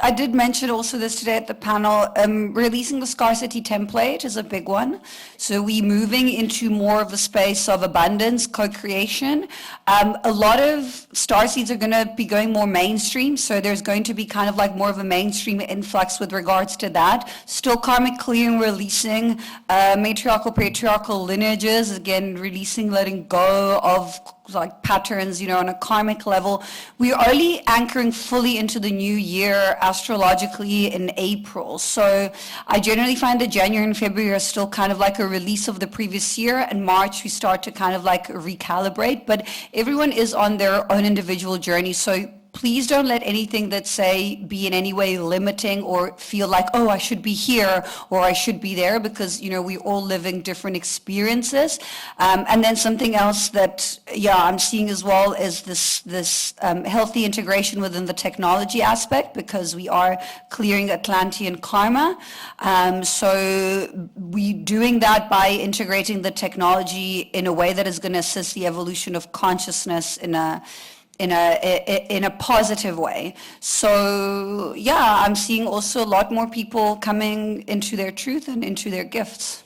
I did mention also this today at the panel, releasing the scarcity template is a big one. So we're moving into more of a space of abundance, co-creation. A lot of starseeds are going to be going more mainstream, so there's going to be kind of like more of a mainstream influx with regards to that. Still karmic clearing, releasing matriarchal, patriarchal lineages, again, releasing, letting go of like patterns, on a karmic level. We're only anchoring fully into the new year astrologically in April. So I generally find that January and February are still kind of like a release of the previous year, and March we start to kind of like recalibrate, but everyone is on their own individual journey. So please don't let anything that say be in any way limiting or feel like, oh, I should be here or I should be there, because, we're all living different experiences. And then something else that, I'm seeing as well is this healthy integration within the technology aspect, because we are clearing Atlantean karma. So we doing that by integrating the technology in a way that is going to assist the evolution of consciousness in a positive way. So I'm seeing also a lot more people coming into their truth and into their gifts.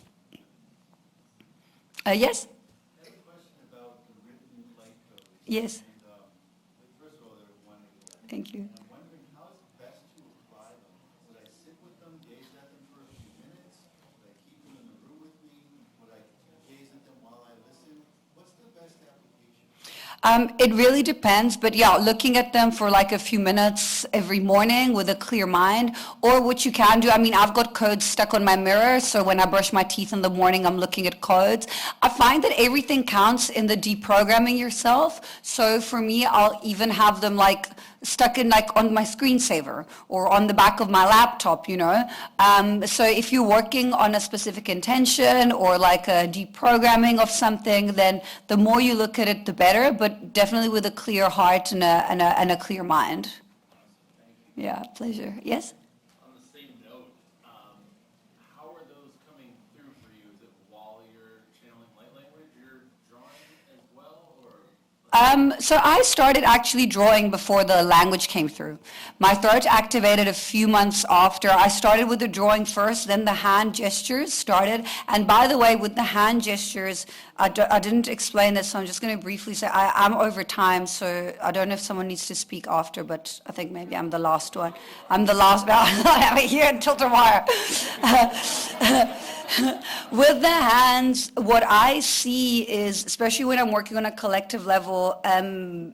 Yes? I have a question about the written light codes. Yes. And, first of all, they're wonderful. Thank you. And I'm wondering how is best to apply them. Would I sit with them, gaze at them for a few minutes? Would I keep them in the room with me? Would I gaze at them while I listen? What's the best application? It really depends, but looking at them for like a few minutes every morning with a clear mind, or what you can do, I've got codes stuck on my mirror, so when I brush my teeth in the morning, I'm looking at codes. I find that everything counts in the deprogramming yourself, so for me, I'll even have them like stuck in like on my screensaver or on the back of my laptop, So if you're working on a specific intention or like a deprogramming of something, then the more you look at it, the better, but definitely with a clear heart and a clear mind. Yeah, pleasure. Yes? On the same note, how are those coming through for you? Is it while you're channeling light language, you're drawing as well, or? So I started actually drawing before the language came through. My throat activated a few months after. I started with the drawing first, then the hand gestures started. And by the way, with the hand gestures, I didn't explain this, so I'm just going to briefly say I'm over time, so I don't know if someone needs to speak after, but I think maybe I'm the last one. I'm the last, I have it here until tomorrow. With the hands, what I see is, especially when I'm working on a collective level, I'm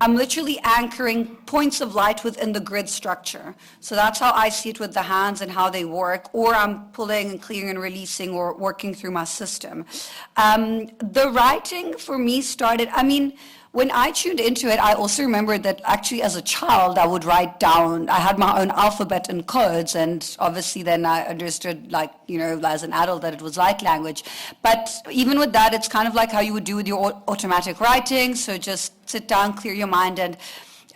literally anchoring points of light within the grid structure. So that's how I see it with the hands and how they work, or I'm pulling and clearing and releasing or working through my system. The writing for me started, when I tuned into it, I also remembered that actually as a child, I would write down, I had my own alphabet and codes, and obviously then I understood, as an adult, that it was light language. But even with that, it's kind of like how you would do with your automatic writing, so just sit down, clear your mind, and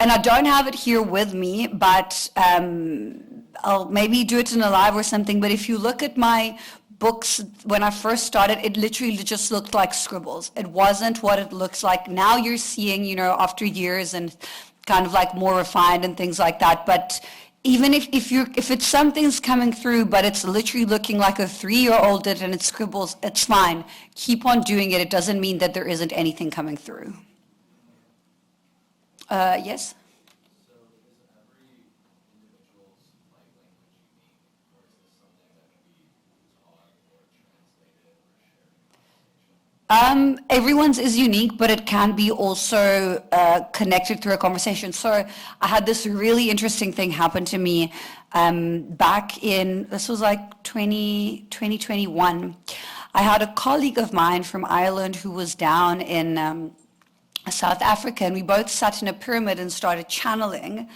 I don't have it here with me, but I'll maybe do it in a live or something, but if you look at my books, when I first started, it literally just looked like scribbles. It wasn't what it looks like. Now you're seeing, after years and kind of like more refined and things like that. But even if it's something's coming through, but it's literally looking like a 3-year-old did and it scribbles, it's fine. Keep on doing it. It doesn't mean that there isn't anything coming through. Yes? Everyone's is unique, but it can be also connected through a conversation. So I had this really interesting thing happen to me back in, this was like 2021. I had a colleague of mine from Ireland who was down in South Africa, and we both sat in a pyramid and started channeling.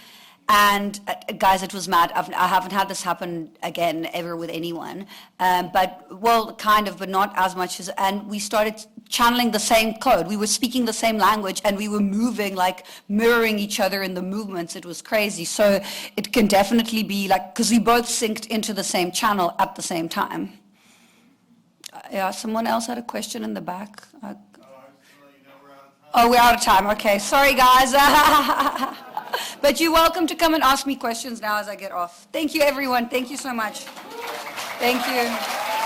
And guys, it was mad. I haven't had this happen again ever with anyone. But, well, kind of, but not as much as, and we started channeling the same code. We were speaking the same language and we were moving, like mirroring each other in the movements. It was crazy. So it can definitely be like, because we both synced into the same channel at the same time. Yeah, someone else had a question in the back. Oh, we're out of time. Okay, sorry guys. But you're welcome to come and ask me questions now as I get off. Thank you, everyone. Thank you so much. Thank you.